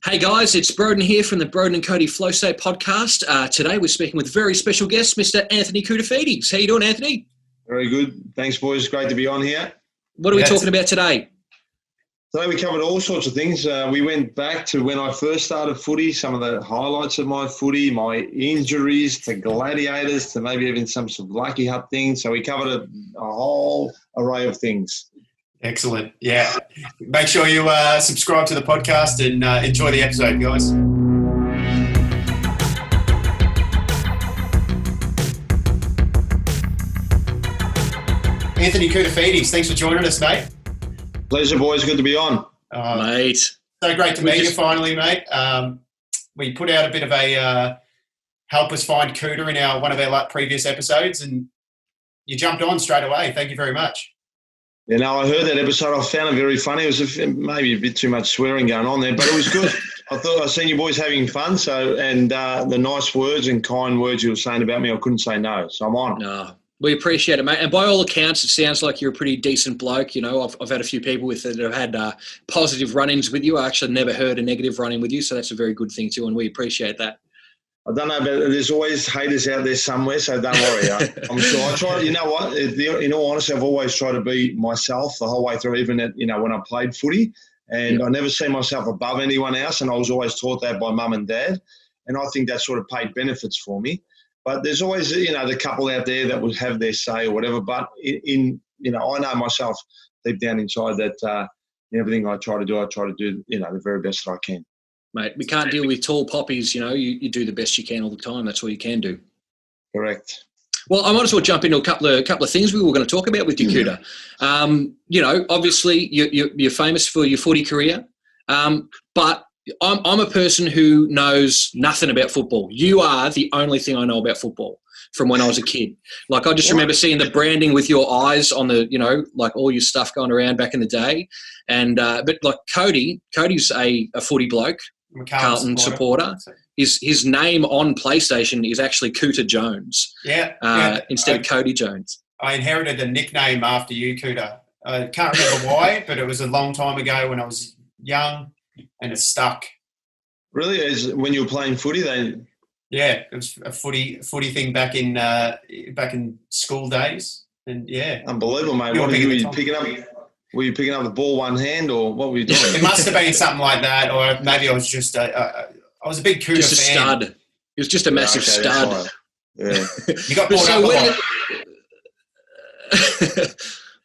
Hey guys, it's Broden here from the Broden and Cody Flow State podcast. Today we're speaking with very special guest, Mr. Anthony Koutoufides. How you doing, Anthony? Very good. Thanks, boys. Great to be on here. What are we talking about today? Today we covered all sorts of things. We went back to when I first started footy, some of the highlights of my footy, my injuries, to gladiators, to maybe even some Soulvaki Hut things. So we covered a whole array of things. Excellent. Yeah. Make sure you subscribe to the podcast and enjoy the episode, guys. Anthony Koutoufides, thanks for joining us, mate. Pleasure, boys. Good to be on. Mate. So great to meet you finally, mate. We put out a bit of a help us find Kouta in one of our previous episodes, and you jumped on straight away. Thank you very much. Yeah, no, I heard that episode. I found it very funny. It was maybe a bit too much swearing going on there, but it was good. I seen you boys having fun. And the nice words and kind words you were saying about me, I couldn't say no. So I'm on. No, we appreciate it, mate. And by all accounts, it sounds like you're a pretty decent bloke. You know, I've had a few people that have had positive run-ins with you. I actually never heard a negative run-in with you, so that's a very good thing too, and we appreciate that. I don't know, but there's always haters out there somewhere, so don't worry. I'm sure. I try. You know what? In all honesty, I've always tried to be myself the whole way through, even when I played footy, and I never see myself above anyone else, and I was always taught that by mum and dad, and I think that sort of paid benefits for me. But there's always, the couple out there that would have their say or whatever. But I know myself deep down inside that everything I try to do the very best that I can. Mate, we can't deal with tall poppies, you do the best you can all the time. That's all you can do. Correct. Well, I might as well jump into a couple of things we were going to talk about with you, Kouta. Obviously you're famous for your footy career, but I'm a person who knows nothing about football. You are the only thing I know about football from when I was a kid. Like, I just remember seeing the branding with your eyes on the, like all your stuff going around back in the day. And but like Cody's a footy bloke. I'm a Carlton supporter. His name on PlayStation is actually Kouta Jones. Yeah. Instead of Cody Jones. I inherited a nickname after you, Kouta. I can't remember why, but it was a long time ago when I was young, and it stuck. Really? Is when you were playing footy then? Yeah, it was a footy thing back in school days, and yeah. Unbelievable, mate. What were you picking up? Were you picking up the ball one hand, or what were you doing? It must have been something like that, or maybe I was just I was a big Kouta just a fan. Stud. It was just a massive stud. Yeah. You got brought up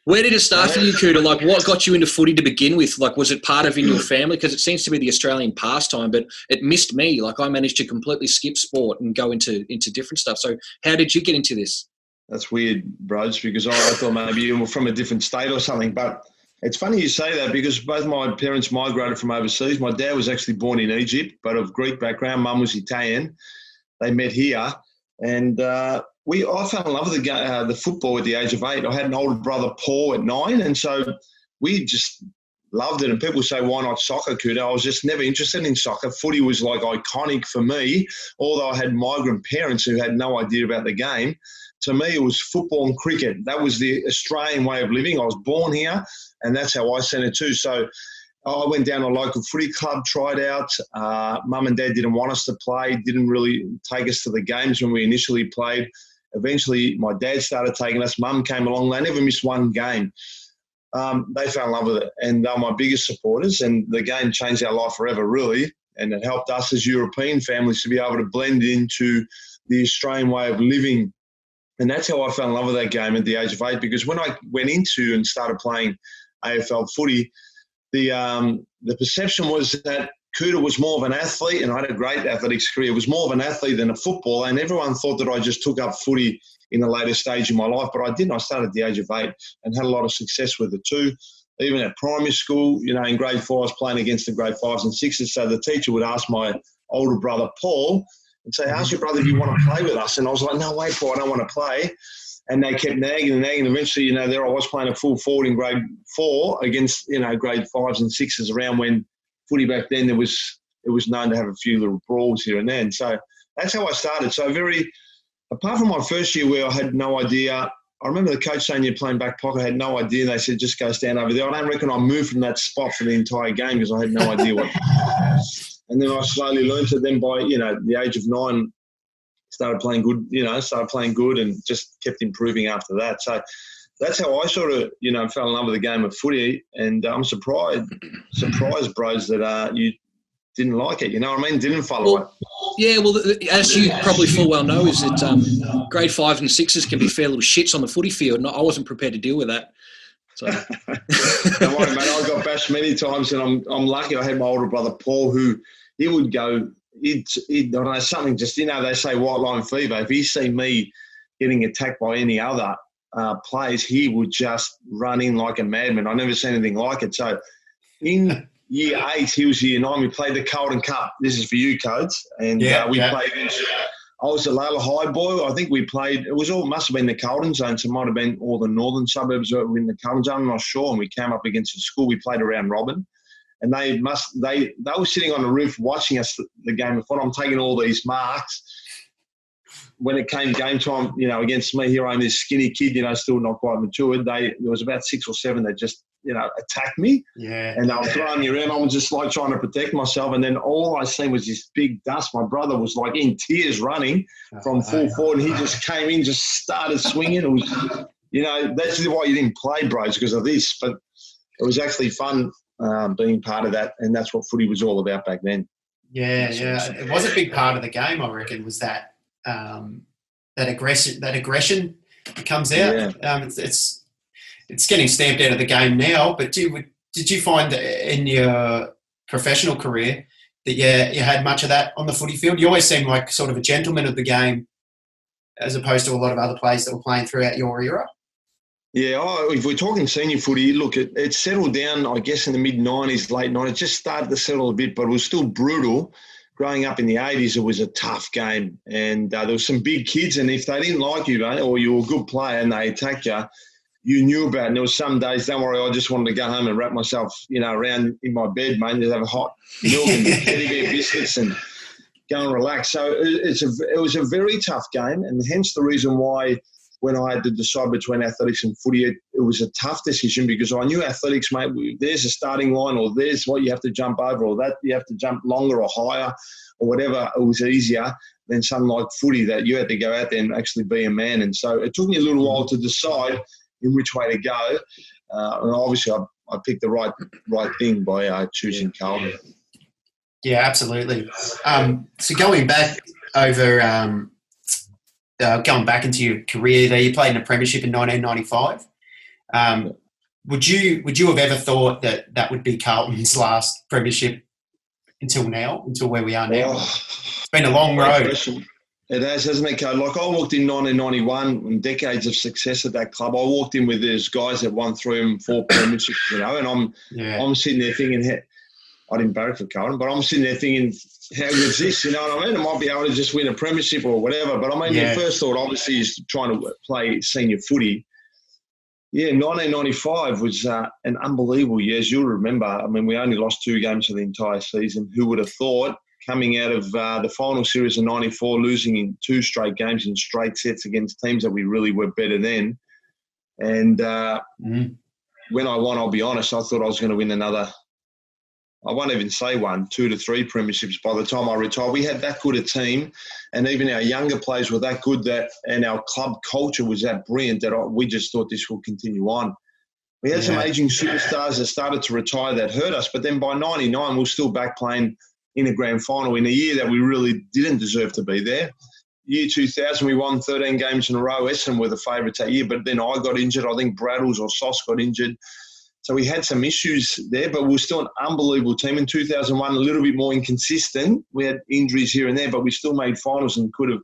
Where did it start for you, Kouta? Like, what got you into footy to begin with? Like, was it part of in your family? Because it seems to be the Australian pastime, but it missed me. Like, I managed to completely skip sport and go into different stuff. So how did you get into this? That's weird, bros, because I thought maybe you were from a different state or something. But it's funny you say that, because both my parents migrated from overseas. My dad was actually born in Egypt, but of Greek background. Mum was Italian. They met here. And I fell in love with the football at the age of 8. I had an older brother, Paul, at 9. And so we just loved it. And people say, why not soccer, Kouta? I was just never interested in soccer. Footy was like iconic for me, although I had migrant parents who had no idea about the game. To me, it was football and cricket. That was the Australian way of living. I was born here, and that's how I seen it too. So I went down to a local footy club, tried out. Mum and Dad didn't want us to play, didn't really take us to the games when we initially played. Eventually, my dad started taking us. Mum came along. They never missed one game. They fell in love with it, and they're my biggest supporters, and the game changed our life forever, really, and it helped us as European families to be able to blend into the Australian way of living. And that's how I fell in love with that game at the age of 8, because when I went into and started playing AFL footy, the perception was that Kouta was more of an athlete, and I had a great athletics career. It was more of an athlete than a footballer, and everyone thought that I just took up footy in a later stage of my life, but I didn't. I started at the age of 8 and had a lot of success with it too. Even at primary school, in grade 4, I was playing against the grade 5s and 6s, so the teacher would ask my older brother, Paul, and say, ask your brother if you want to play with us. And I was like, no, wait, Paul, I don't want to play. And they kept nagging and nagging. Eventually, there I was playing a full forward in grade 4 against, grade 5s and 6s, around when footy back then it was known to have a few little brawls here and then. So that's how I started. So apart from my first year where I had no idea, I remember the coach saying you're playing back pocket. I had no idea. They said, just go stand over there. I don't reckon I moved from that spot for the entire game because I had no idea what. And then I slowly learned it. Then by, the age of 9, started playing good and just kept improving after that. So that's how I sort of, fell in love with the game of footy. And I'm surprised, bros, that you didn't like it. You know what I mean? Didn't follow it. Yeah, well, as you probably full well know, is that grade 5s and 6s can be fair little shits on the footy field, and I wasn't prepared to deal with that. So. Don't worry, mate. I got bashed many times, and I'm lucky I had my older brother, Paul, who he would go, I don't know, something just, they say white line fever. If he see me getting attacked by any other players, he would just run in like a madman. I never seen anything like it. So in year 8, he was year 9. We played the Kouta Cup. This is for you, Codes. And we played against, I was a Layla High boy. I think we played, must have been the Carlton zone, so it might have been all the northern suburbs that were in the Carlton zone. I'm not sure. And we came up against the school. We played around Robin. And they were sitting on the roof watching us the game of footy. I'm taking all these marks. When it came game time, against me, here I'm this skinny kid, still not quite matured. There was about 6 or 7 that just, attacked me. Yeah. And they were throwing me around. I was just like trying to protect myself. And then all I seen was this big dust. My brother was like in tears running from full forward. And he just came in, just started swinging. It was, that's why you didn't play, bros, because of this. But it was actually fun being part of that. And that's what footy was all about back then. Yeah. It was a big part of the game, I reckon, was that that aggression comes out. Yeah. It's getting stamped out of the game now. But did you find in your professional career that you had much of that on the footy field? You always seemed like sort of a gentleman of the game, as opposed to a lot of other players that were playing throughout your era. Yeah, if we're talking senior footy, look, it settled down, I guess, in the mid-90s, late 90s. It just started to settle a bit, but it was still brutal. Growing up in the 80s, it was a tough game. And there were some big kids, and if they didn't like you, mate, or you were a good player and they attacked you, you knew about it. And there was some days, don't worry, I just wanted to go home and wrap myself, around in my bed, mate, and just have a hot milk and teddy bear biscuits and go and relax. So it was a very tough game, and hence the reason why when I had to decide between athletics and footy, it was a tough decision because I knew athletics, mate, there's a starting line or there's what you have to jump over or that you have to jump longer or higher or whatever. It was easier than something like footy that you had to go out there and actually be a man. And so it took me a little while to decide in which way to go. And obviously I picked the right thing by choosing Carlton. Yeah, absolutely. So going back over... going back into your career there, you played in a premiership in 1995. Would you have ever thought that would be Carlton's last premiership until where we are now? It's been a long road. It has, hasn't it, Cody? Like I walked in 1991 and decades of success at that club. I walked in with those guys that won 3 and 4 premierships, and I'm sitting there thinking, I didn't barrack for Carlton, but I'm sitting there thinking, how good is this? You know what I mean? I might be able to just win a premiership or whatever. But I mean, your first thought obviously is trying to play senior footy. Yeah, 1995 was an unbelievable year, as you'll remember. I mean, we only lost 2 games for the entire season. Who would have thought, coming out of the final series of 94, losing in 2 straight games in straight sets against teams that we really were better than. And when I won, I'll be honest, I thought I was going to win another, I won't even say 1, 2 to 3 premierships by the time I retired. We had that good a team, and even our younger players were that good and our club culture was that brilliant that we just thought this will continue on. We had some aging superstars that started to retire that hurt us, but then by 99, we were still back playing in a grand final in a year that we really didn't deserve to be there. Year 2000, we won 13 games in a row. Essendon were the favourites that year, but then I got injured. I think Braddles or Sauce got injured. So we had some issues there, but we were still an unbelievable team. In 2001, a little bit more inconsistent. We had injuries here and there, but we still made finals and could have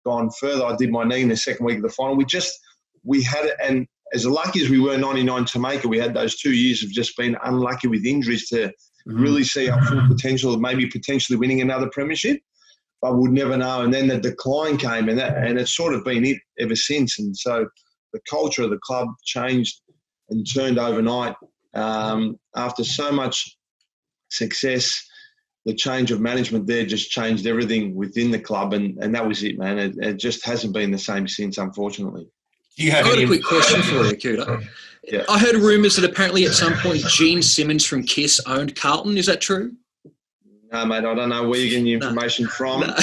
gone further. I did my knee in the second week of the final. We had it, and as lucky as we were 99 to make it, we had those 2 years of just being unlucky with injuries to really see our full potential of maybe potentially winning another premiership. But we'd never know. And then the decline came, and it's sort of been it ever since. And so the culture of the club changed and turned overnight. After so much success, the change of management there just changed everything within the club, and that was it, man. It just hasn't been the same since, unfortunately. Do you have I've got any a quick question for you, Kouta. Yeah. I heard rumours that apparently at some point Gene Simmons from KISS owned Carlton. Is that true? No, mate, I don't know where you're getting your information from. No.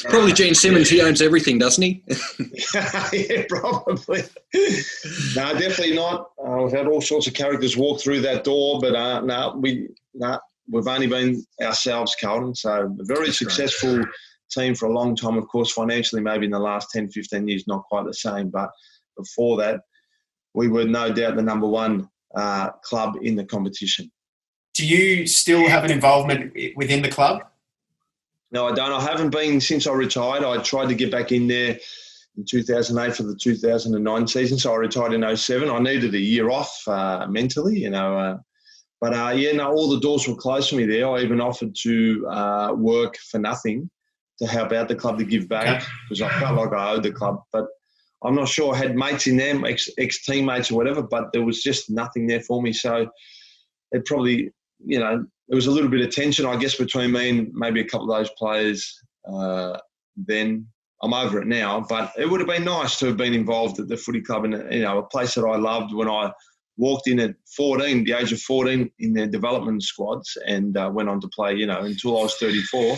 Probably Gene Simmons. Yeah. He owns everything, doesn't he? Yeah, probably. No, definitely not. We've had all sorts of characters walk through that door, but we've only been ourselves, Carlton. So a very successful team for a long time. Of course, financially, maybe in the last 10, 15 years, not quite the same. But before that, we were no doubt the number one club in the competition. Do you still have an involvement within the club? No, I don't. I haven't been since I retired. I tried to get back in there in 2008 for the 2009 season, so I retired in 2007. I needed a year off mentally, all the doors were closed for me there. I even offered to work for nothing to help out the club to give back because I felt like I owed the club. But I'm not sure. I had mates in them, ex-teammates or whatever, but there was just nothing there for me. So it probably, there was a little bit of tension, I guess, between me and maybe a couple of those players then. I'm over it now, but it would have been nice to have been involved at the footy club in a place that I loved when I walked in at 14, the age of 14, in their development squads and went on to play, until I was 34,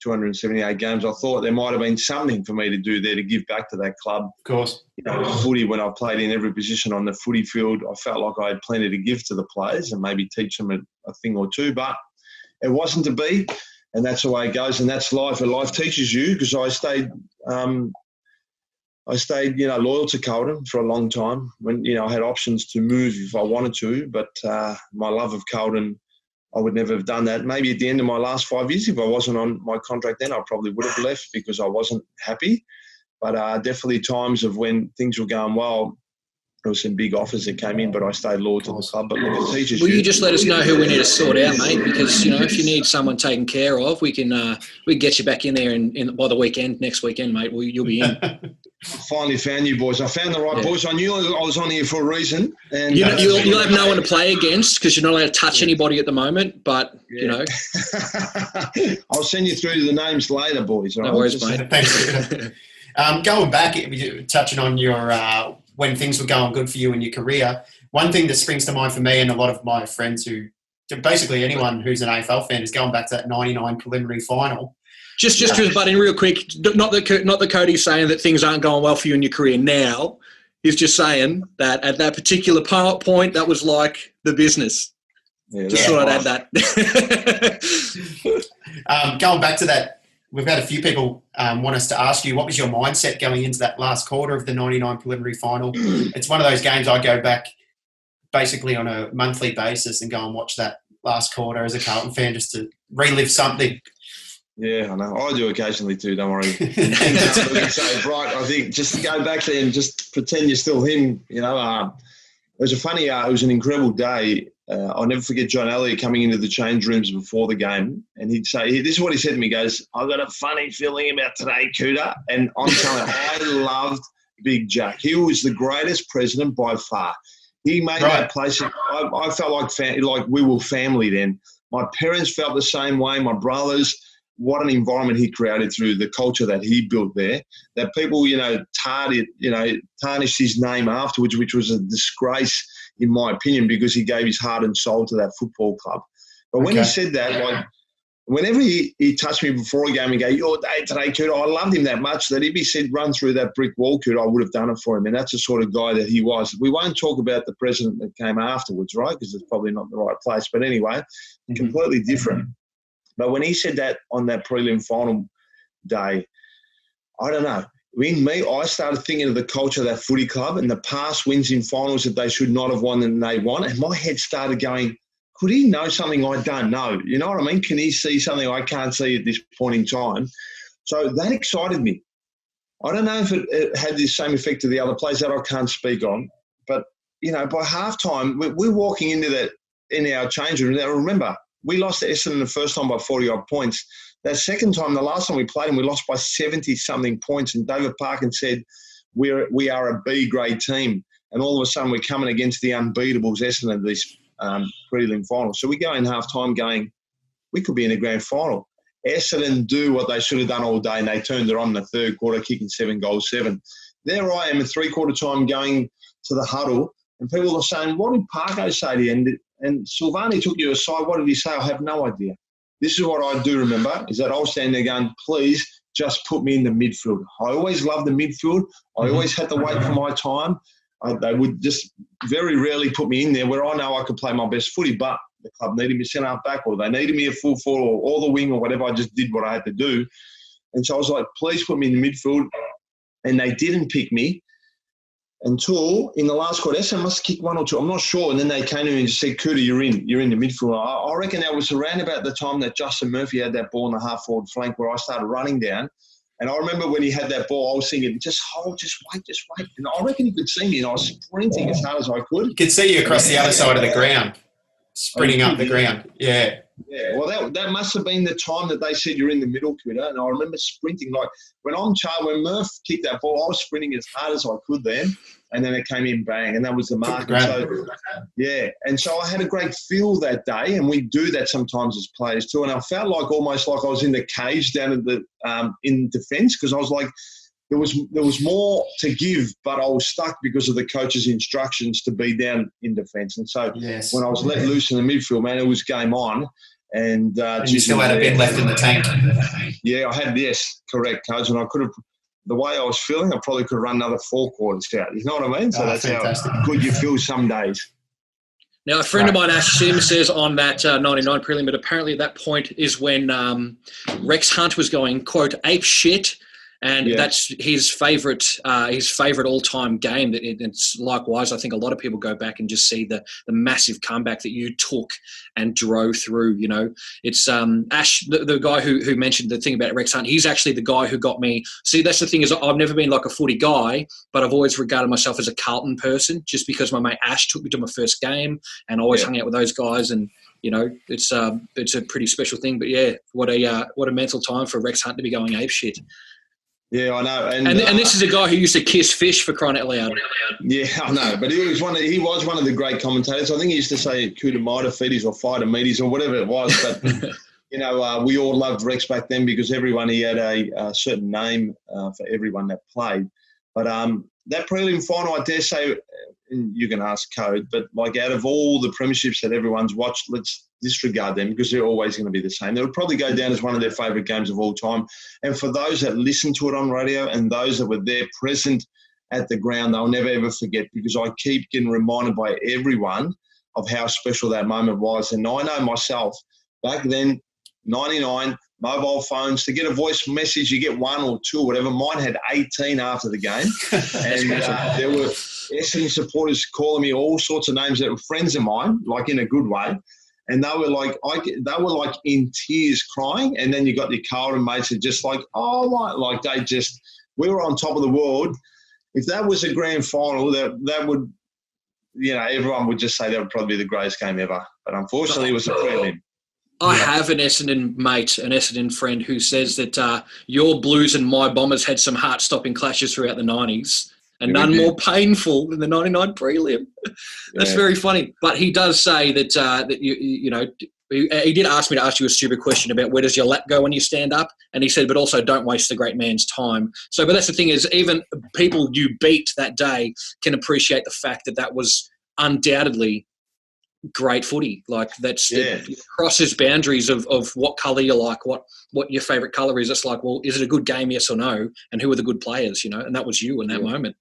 278 games. I thought there might have been something for me to do there to give back to that club. Of course. Footy, when I played in every position on the footy field, I felt like I had plenty to give to the players and maybe teach them a thing or two, but it wasn't to be, and that's the way it goes, and that's life. And life teaches you, because I stayed loyal to Carlton for a long time when, I had options to move if I wanted to, but my love of Carlton, I would never have done that. Maybe at the end of my last 5 years, if I wasn't on my contract then, I probably would have left because I wasn't happy. But definitely times of when things were going well, there were some big offers that came in, but I stayed loyal to the club. But look, it teaches you. Will you just let us know who we need to sort out, mate? Because, if you need someone taken care of, we can get you back in there by the weekend, next weekend, mate. You'll be in. I finally found you boys. I found the right boys. I knew I was on here for a reason. And you'll have no one to play against because you're not allowed to touch anybody at the moment. But I'll send you through the names later, boys. No worries, mate. Thanks. Going back, touching on your when things were going good for you in your career, one thing that springs to mind for me and a lot of my friends basically anyone who's an AFL fan, is going back to that 99 preliminary final. Just to butt in real quick, not that Cody's saying that things aren't going well for you in your career now. He's just saying that at that particular point, that was like the business. Yeah, just thought I'd add that. Going back to that, we've had a few people want us to ask you, what was your mindset going into that last quarter of the 99 preliminary final? It's one of those games I go back basically on a monthly basis and go and watch that last quarter as a Carlton fan just to relive something. Yeah, I know. I do occasionally too, don't worry. So, right, I think just go back there and just pretend you're still him. It was it was an incredible day. I'll never forget John Elliott coming into the change rooms before the game, and he'd say, this is what he said to me, he goes, I've got a funny feeling about today, Kouta. And I'm telling you, I loved Big Jack. He was the greatest president by far. He made that place. I felt like we were family then. My parents felt the same way, my brothers. What an environment he created through the culture that he built there, that people, tarnished his name afterwards, which was a disgrace, in my opinion, because he gave his heart and soul to that football club. But when he said that, whenever he touched me before a game and go, your day today, Kouta, I loved him that much that if he said run through that brick wall, Kouta, I would have done it for him. And that's the sort of guy that he was. We won't talk about the president that came afterwards, right, because it's probably not the right place. But anyway, completely different. But when he said that on that prelim final day, I don't know. In me, I started thinking of the culture of that footy club and the past wins in finals that they should not have won and they won. And my head started going, could he know something I don't know? You know what I mean? Can he see something I can't see at this point in time? So that excited me. I don't know if it had the same effect to the other players that I can't speak on. But, by halftime, we're walking into that in our change room. Now, remember, we lost to Essendon the first time by 40-odd points. That second time, the last time we played them, we lost by 70-something points. And David Parkin said, we are a B-grade team. And all of a sudden, we're coming against the unbeatables Essendon this prelim final. So we go in half-time going, we could be in a grand final. Essendon do what they should have done all day, and they turned it on in the third quarter, kicking 7 goals, 7. there I am at 3/4 time going to the huddle, and people are saying, what did Parko say to you? And Soulvaki took you aside. What did he say? I have no idea. This is what I do remember, is that I was standing there going, please just put me in the midfield. I always loved the midfield. I always had to wait for my time. They would just very rarely put me in there where I know I could play my best footy, but the club needed me centre back, or they needed me a full forward, or the wing, or whatever. I just did what I had to do. And so I was like, please put me in the midfield. And they didn't pick me until in the last quarter. Essendon must have kicked 1 or 2. I'm not sure. And then they came to me and just said, Kouta, you're in the midfield. I reckon that was around about the time that Justin Murphy had that ball in the half-forward flank where I started running down. And I remember when he had that ball, I was thinking, just hold, just wait. And I reckon he could see me, and I was sprinting as hard as I could. You could see you across the other side of the ground, sprinting up the ground. Yeah. Yeah, well, that must have been the time that they said you're in the middle, Kouta. And I remember sprinting. Like, when Murph kicked that ball, I was sprinting as hard as I could then. And then it came in, bang, and that was the mark. So, yeah, and so I had a great feel that day, and we do that sometimes as players too. And I felt like almost like I was in the cage down at the in defence, because I was like, there was more to give, but I was stuck because of the coach's instructions to be down in defence. And so when I was let loose in the midfield, man, it was game on. And you still had a bit left in the tank. Yeah, I had, yes, correct, coach, and I could have. The way I was feeling, I probably could run another 4 quarters out. You know what I mean? So that's fantastic. How good you feel some days. Now, a friend of mine, Ash Sim, says on that 99 prelim, but apparently at that point is when Rex Hunt was going, quote, ape shit. And that's his favourite all-time game. It's likewise, I think a lot of people go back and just see the massive comeback that you took and drove through. You know, it's Ash, the guy who mentioned the thing about Rex Hunt. He's actually the guy who got me. See, that's the thing, is I've never been like a footy guy, but I've always regarded myself as a Carlton person, just because my mate Ash took me to my first game, and I always hung out with those guys. And you know, it's a pretty special thing. But yeah, what a mental time for Rex Hunt to be going apeshit. Yeah, I know. And this is a guy who used to kiss fish, for crying out loud. Yeah, I know. But he was one of the great commentators. I think he used to say Kouta Koutoufides or Fighter Meaties or whatever it was. But, you know, we all loved Rex back then because he had a certain name for everyone that played. But that prelim final, I dare say, and you can ask Code, but like out of all the premierships that everyone's watched, let's disregard them because they're always going to be the same. They would probably go down as one of their favourite games of all time. And for those that listen to it on radio and those that were there present at the ground, they'll never, ever forget, because I keep getting reminded by everyone of how special that moment was. And I know myself, back then, 99, mobile phones, to get a voice message, you get 1 or 2 or whatever. Mine had 18 after the game. And there were Essendon supporters calling me all sorts of names that were friends of mine, like in a good way. And they were like in tears crying. And then you got your Carlton mates that just like, we were on top of the world. If that was a grand final, that would, you know, everyone would just say that would probably be the greatest game ever. But unfortunately, it was a prelim. I have an Essendon mate, an Essendon friend, who says that your Blues and my Bombers had some heart-stopping clashes throughout the 90s, and none more painful than the 99 prelim. That's very funny. But he does say that you know, he did ask me to ask you a stupid question about where does your lap go when you stand up, and he said, but also don't waste the great man's time. So, but that's the thing, is even people you beat that day can appreciate the fact that that was undoubtedly great footy. Like it crosses boundaries of what colour you like, what your favourite colour is. It's like, well, is it a good game, yes or no? And who are the good players, you know? And that was you in that moment.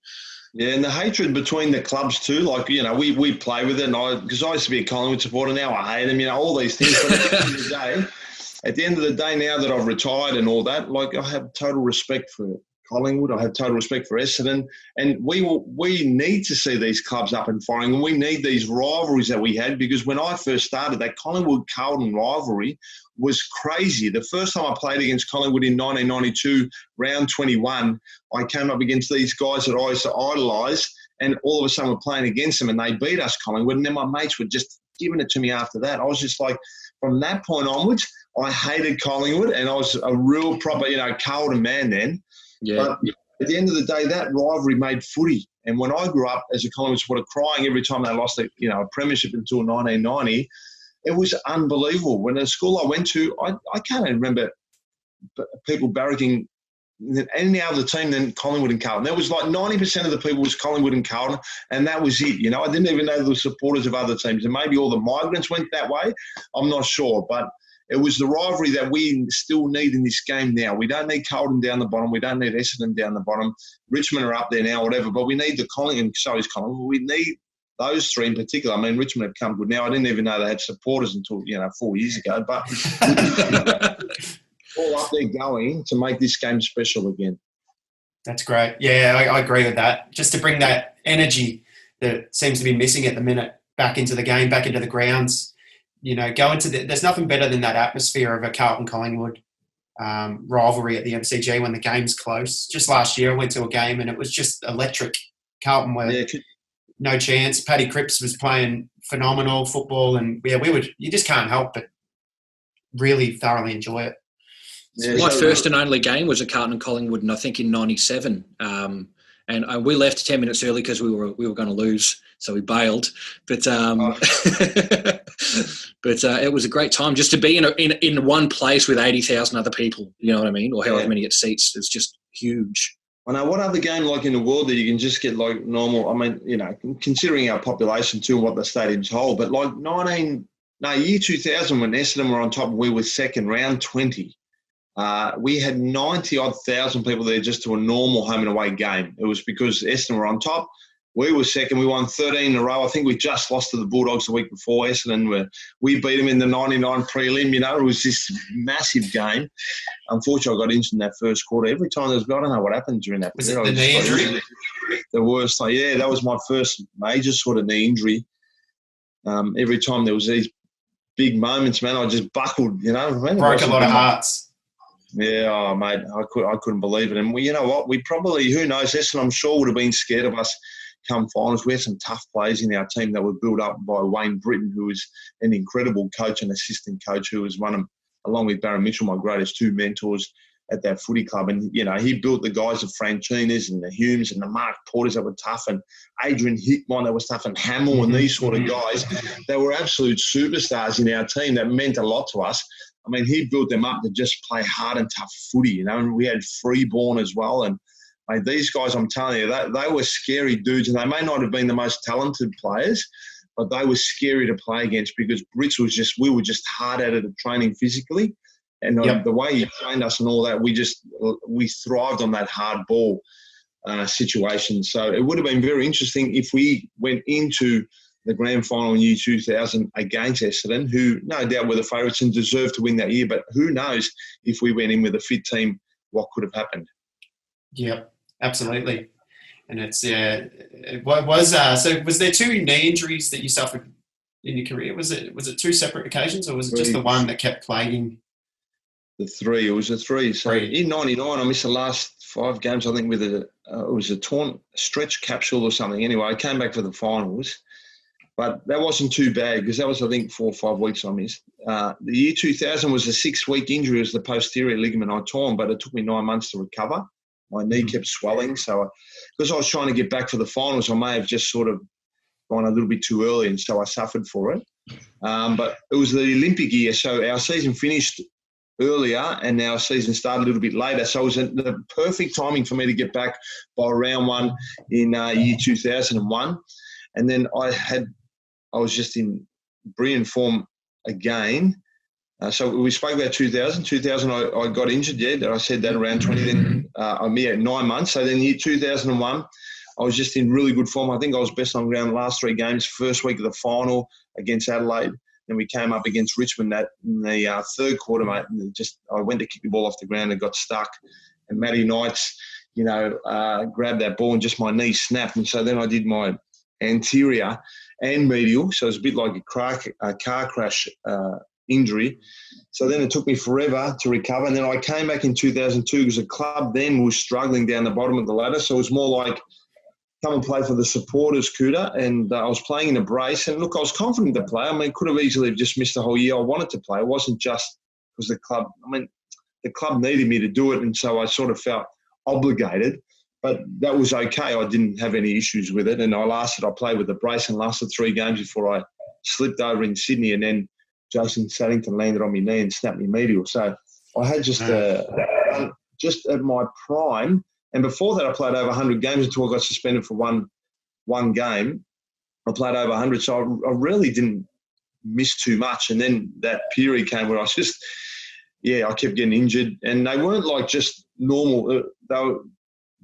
Yeah, and the hatred between the clubs too. Like, you know, we play with it, and because I used to be a Collingwood supporter, now I hate them, you know, all these things. But at the end of the day, now that I've retired and all that, like, I have total respect for Collingwood. I have total respect for Essendon, and we need to see these clubs up and firing, and we need these rivalries that we had, because when I first started, that Collingwood-Carlton rivalry was crazy. The first time I played against Collingwood in 1992, round 21, I came up against these guys that I used to idolise, and all of a sudden we're playing against them, and they beat us, Collingwood, and then my mates were just giving it to me after that. I was just like, from that point onwards, I hated Collingwood, and I was a real proper, you know, Carlton man then. Yeah. But at the end of the day, that rivalry made footy. And when I grew up as a Collingwood supporter, crying every time they lost a premiership until 1990, it was unbelievable. When the school I went to, I can't even remember people barracking any other team than Collingwood and Carlton. There was like 90% of the people was Collingwood and Carlton, and that was it. You know, I didn't even know the supporters of other teams, and maybe all the migrants went that way. I'm not sure, but it was the rivalry that we still need in this game now. We don't need Carlton down the bottom. We don't need Essendon down the bottom. Richmond are up there now, whatever, but we need the Collingwood, and so is Collingwood. We need those three in particular. I mean, Richmond have come good now. I didn't even know they had supporters until, 4 years ago, but all up there going to make this game special again. That's great. Yeah, I agree with that. Just to bring that energy that seems to be missing at the minute back into the game, back into the grounds. Go into there's nothing better than that atmosphere of a Carlton-Collingwood rivalry at the MCG when the game's close. Just last year I went to a game and it was just electric. Carlton were no chance. Paddy Cripps was playing phenomenal football, and you just can't help but really thoroughly enjoy it. Yeah, my first and only game was at Carlton and Collingwood, and I think in '97. And we left 10 minutes early because we were going to lose, so we bailed. But it was a great time just to be in one place with 80,000 other people. You know what I mean, or however many seats. It's just huge. I know, what other game like in the world that you can just get like normal? I mean, considering our population too and what the stadiums hold, but like year 2000 when Essendon were on top, we were second, round 20. We had 90-odd thousand people there just to a normal home and away game. It was because Essendon were on top. We were second. We won 13 in a row. I think we just lost to the Bulldogs the week before. Essendon, we beat them in the 99 prelim. It was this massive game. Unfortunately, I got injured in that first quarter. Every time there was, I don't know what happened during that. Was it the knee injury? The worst. Yeah, that was my first major sort of knee injury. Every time there was these big moments, man, I just buckled, Broke a lot of hearts. Yeah, mate, I couldn't believe it. And you know what? We probably, who knows, Essendon, I'm sure, would have been scared of us come finals. We had some tough players in our team that were built up by Wayne Britton, who was an incredible coach and assistant coach, who was one of, along with Barry Mitchell, my greatest two mentors at that footy club. And, he built the guys, the Franchinas and the Humes and the Mark Porters that were tough, and Adrian Hickmon that was tough, and Hamill and these sort of guys. They were absolute superstars in our team that meant a lot to us. I mean, he built them up to just play hard and tough footy, and we had Freeborn as well. And mate, these guys, I'm telling you, they were scary dudes, and they may not have been the most talented players, but they were scary to play against because Brits we were just hard at it at training physically. And the way he trained us and all that, we thrived on that hard ball situation. So it would have been very interesting if we went into the grand final in year 2000 against Essendon, who no doubt were the favourites and deserved to win that year. But who knows if we went in with a fit team, what could have happened? Yeah, absolutely. And it's so was there two knee injuries that you suffered in your career? Was it two separate occasions, or was it just the one that kept plaguing? The three. It was the three. So in '99, I missed the last 5 games, I think, with it was a torn stretch capsule or something. Anyway, I came back for the finals. But that wasn't too bad because that was, I think, 4 or 5 weeks I missed. The year 2000 was a 6-week injury. It was the posterior ligament I torn, but it took me 9 months to recover. My knee kept swelling. So because I was trying to get back for the finals, I may have just sort of gone a little bit too early, and so I suffered for it. But it was the Olympic year, so our season finished earlier and our season started a little bit later. So it was the perfect timing for me to get back by round 1 in year 2001. And then I was just in brilliant form again. So we spoke about 2000. 2000, I got injured, I said that around 20. Then I'm here at 9 months. So then year 2001, I was just in really good form. I think I was best on ground the last 3 games, first week of the final against Adelaide. Then we came up against Richmond in the third quarter, mate. And I went to kick the ball off the ground and got stuck. And Matty Knights, grabbed that ball and just my knee snapped. And so then I did my anterior and medial, so it's a bit like a car crash injury. So then it took me forever to recover, and then I came back in 2002 because the club then was struggling down the bottom of the ladder, so it was more like come and play for the supporters, Kouta, and I was playing in a brace, and look, I was confident to play. I mean, could have easily just missed the whole year. I wanted to play. It wasn't just because the club needed me to do it, and so I sort of felt obligated. But that was okay. I didn't have any issues with it. And I played with the brace and lasted 3 games before I slipped over in Sydney, and then Jason Saddington landed on my knee and snapped me medial. So I had just just at my prime. And before that, I played over 100 games until I got suspended for one game. I played over 100, so I really didn't miss too much. And then that period came where I was just, I kept getting injured. And they weren't like just normal.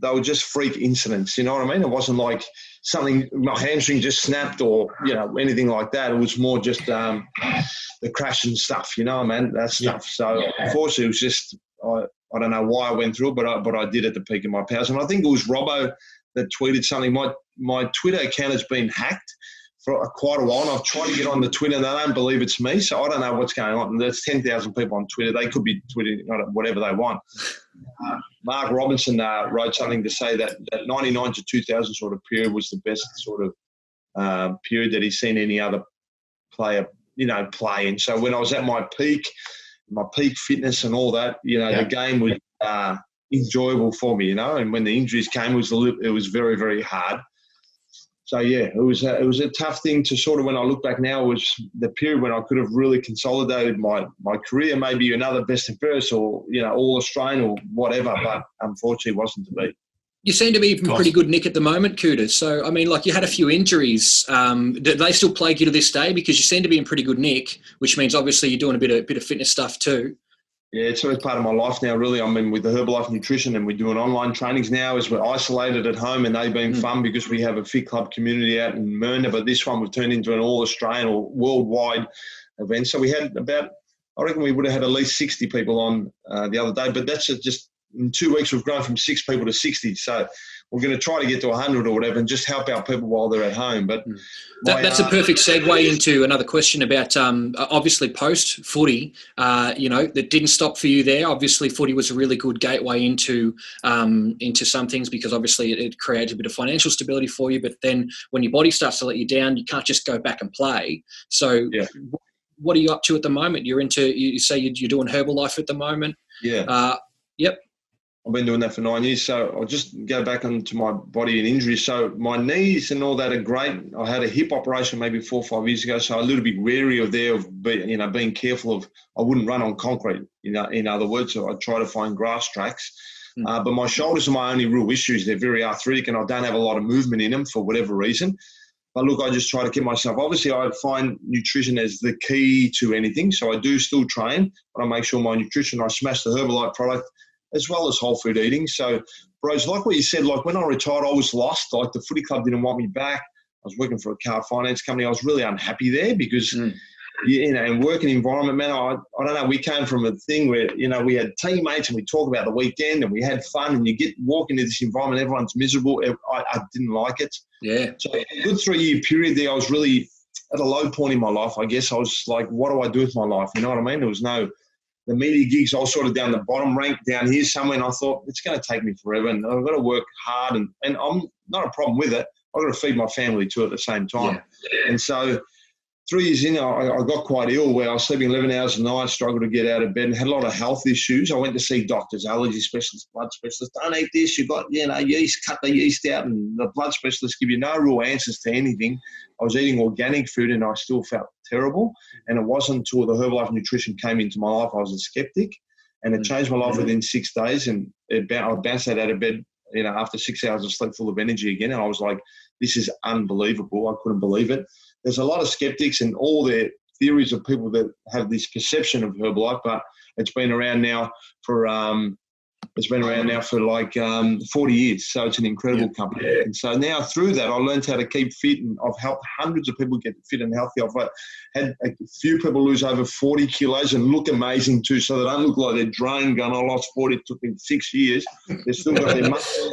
They were just freak incidents, you know what I mean? It wasn't like something, my hamstring just snapped or, anything like that. It was more just the crash and stuff, that stuff. Yeah. So unfortunately, it was just, I don't know why I went through it, but I did at the peak of my powers. And I think it was Robbo that tweeted something. My Twitter account has been hacked for quite a while, and I've tried to get on the Twitter, and they don't believe it's me, so I don't know what's going on. There's 10,000 people on Twitter. They could be tweeting whatever they want. Mark Robinson wrote something to say that 99 to 2000 sort of period was the best sort of period that he's seen any other player, play. And so when I was at my peak fitness and all that, the game was enjoyable for me, and when the injuries came, it was very, very hard. So, it was a tough thing to sort of, when I look back now, was the period when I could have really consolidated my career, maybe another best and fairest or, All-Australian or whatever, but unfortunately it wasn't to be. You seem to be in pretty good nick at the moment, Kouta. So, I mean, like you had a few injuries. Do they still plague you to this day? Because you seem to be in pretty good nick, which means obviously you're doing a bit of fitness stuff too. Yeah, it's sort of part of my life now, really. I'm in with the Herbalife Nutrition, and we're doing online trainings now as we're isolated at home, and they've been fun because we have a fit club community out in Myrna, but this one we've turned into an all-Australian or worldwide event. So we had I reckon we would have had at least 60 people on the other day, but that's just in 2 weeks we've grown from 6 people to 60. So we're going to try to get to 100 or whatever and just help out people while they're at home. But that's a perfect segue into another question about obviously post-footy, that didn't stop for you there. Obviously, footy was a really good gateway into some things because obviously it created a bit of financial stability for you. But then when your body starts to let you down, you can't just go back and play. So what are you up to at the moment? You say you're doing Herbalife at the moment. Yeah. Yep. I've been doing that for 9 years, so I'll just go back onto my body and injuries. So my knees and all that are great. I had a hip operation maybe 4 or 5 years ago, so I'm a little bit wary of being careful of. I wouldn't run on concrete. In other words, so I try to find grass tracks. But my shoulders are my only real issues. They're very arthritic, and I don't have a lot of movement in them for whatever reason. But look, I just try to keep myself. Obviously, I find nutrition as the key to anything. So I do still train, but I make sure my nutrition. I smash the Herbalife product, as well as whole food eating. So, bros, like what you said, like when I retired, I was lost. Like the footy club didn't want me back. I was working for a car finance company. I was really unhappy there because, in working environment, man, I don't know, we came from a thing where, we had teammates and we talk about the weekend and we had fun and you walk into this environment, everyone's miserable. I didn't like it. Yeah. So a good 3-year period there, I was really at a low point in my life, I guess. I was like, what do I do with my life? You know what I mean? There was the media gigs, I was sort of down the bottom rank down here somewhere, and I thought it's going to take me forever and I've got to work hard and I'm not a problem with it. I've got to feed my family too at the same time. Yeah. And so 3 years in, I got quite ill where I was sleeping 11 hours a night, struggled to get out of bed and had a lot of health issues. I went to see doctors, allergy specialists, blood specialists. Don't eat this, you've got, yeast, cut the yeast out, and the blood specialists give you no real answers to anything. I was eating organic food and I still felt terrible. And it wasn't until the Herbalife Nutrition came into my life, I was a skeptic, and it changed my life within 6 days. And I bounced out of bed, after 6 hours of sleep, full of energy again. And I was like, this is unbelievable. I couldn't believe it. There's a lot of skeptics and all their theories of people that have this perception of Herbalife, but it's been around now for like 40 years. So it's an incredible company. And so now through that, I learned how to keep fit, and I've helped hundreds of people get fit and healthy. I've had a few people lose over 40 kilos and look amazing too. So they don't look like they're drained going, I lost 40, it took me 6 years. They've still got their muscle,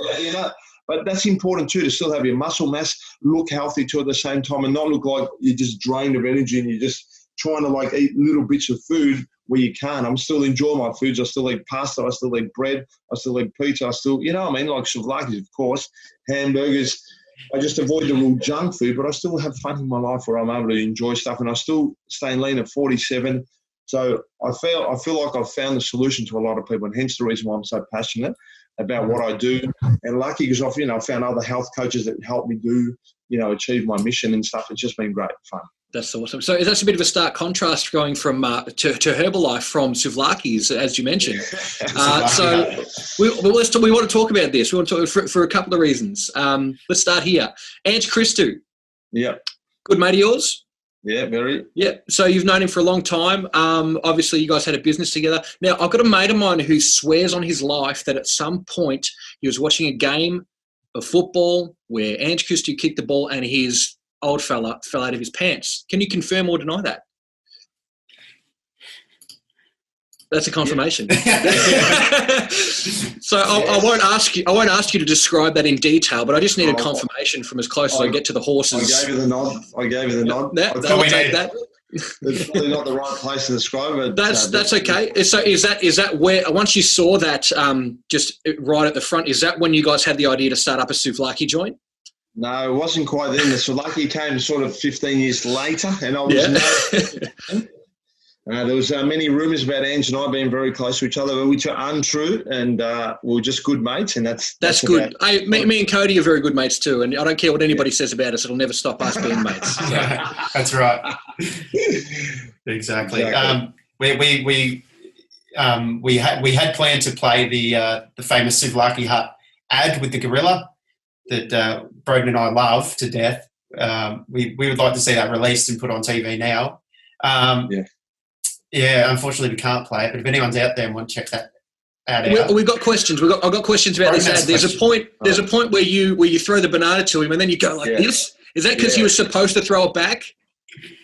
But that's important too, to still have your muscle mass, look healthy too at the same time, and not look like you're just drained of energy and you're just trying to eat little bits of food where you can't. I'm still enjoying my foods. I still eat pasta. I still eat bread. I still eat pizza. I still, like souvlaki, of course, hamburgers. I just avoid the real junk food, but I still have fun in my life where I'm able to enjoy stuff, and I still stay lean at 47. So I feel like I've found the solution to a lot of people, and hence the reason why I'm so passionate about what I do. And lucky because I've found other health coaches that help me do, achieve my mission and stuff. It's just been great fun. That's awesome. So that's a bit of a stark contrast going from to Herbalife from Soulvaki's, as you mentioned. So we want to talk about this. We want to talk for a couple of reasons. Let's start here. Ange Christou. Yeah. Good mate of yours? Yeah, very. Yeah. So you've known him for a long time. Obviously, you guys had a business together. Now, I've got a mate of mine who swears on his life that at some point he was watching a game of football where Ange Christou kicked the ball and his old fella fell out of his pants. Can you confirm or deny that? That's a confirmation. Yeah. So I won't ask you to describe that in detail, but I just need a confirmation from as close as I get to the horses. I gave you the nod. I'll take that. It's probably not the right place to describe it. That's okay. So is that where, once you saw that just right at the front, is that when you guys had the idea to start up a Soulvaki joint? No, it wasn't quite then. The Soulvaki came sort of 15 years later, and I was there was many rumours about Ange and I being very close to each other, which are untrue, and we were just good mates, and that's good. Me and Cody are very good mates too, and I don't care what anybody says about us; it'll never stop us being mates. Yeah, that's right. Exactly. We had planned to play the famous Soulvaki Hut ad with the gorilla that Broden and I love to death. We would like to see that released and put on TV now. Yeah, unfortunately we can't play it, but if anyone's out there and want to check that ad out. We've got questions. I've got questions about this ad. There's a point where you throw the banana to him and then you go like this. Is that because he was supposed to throw it back?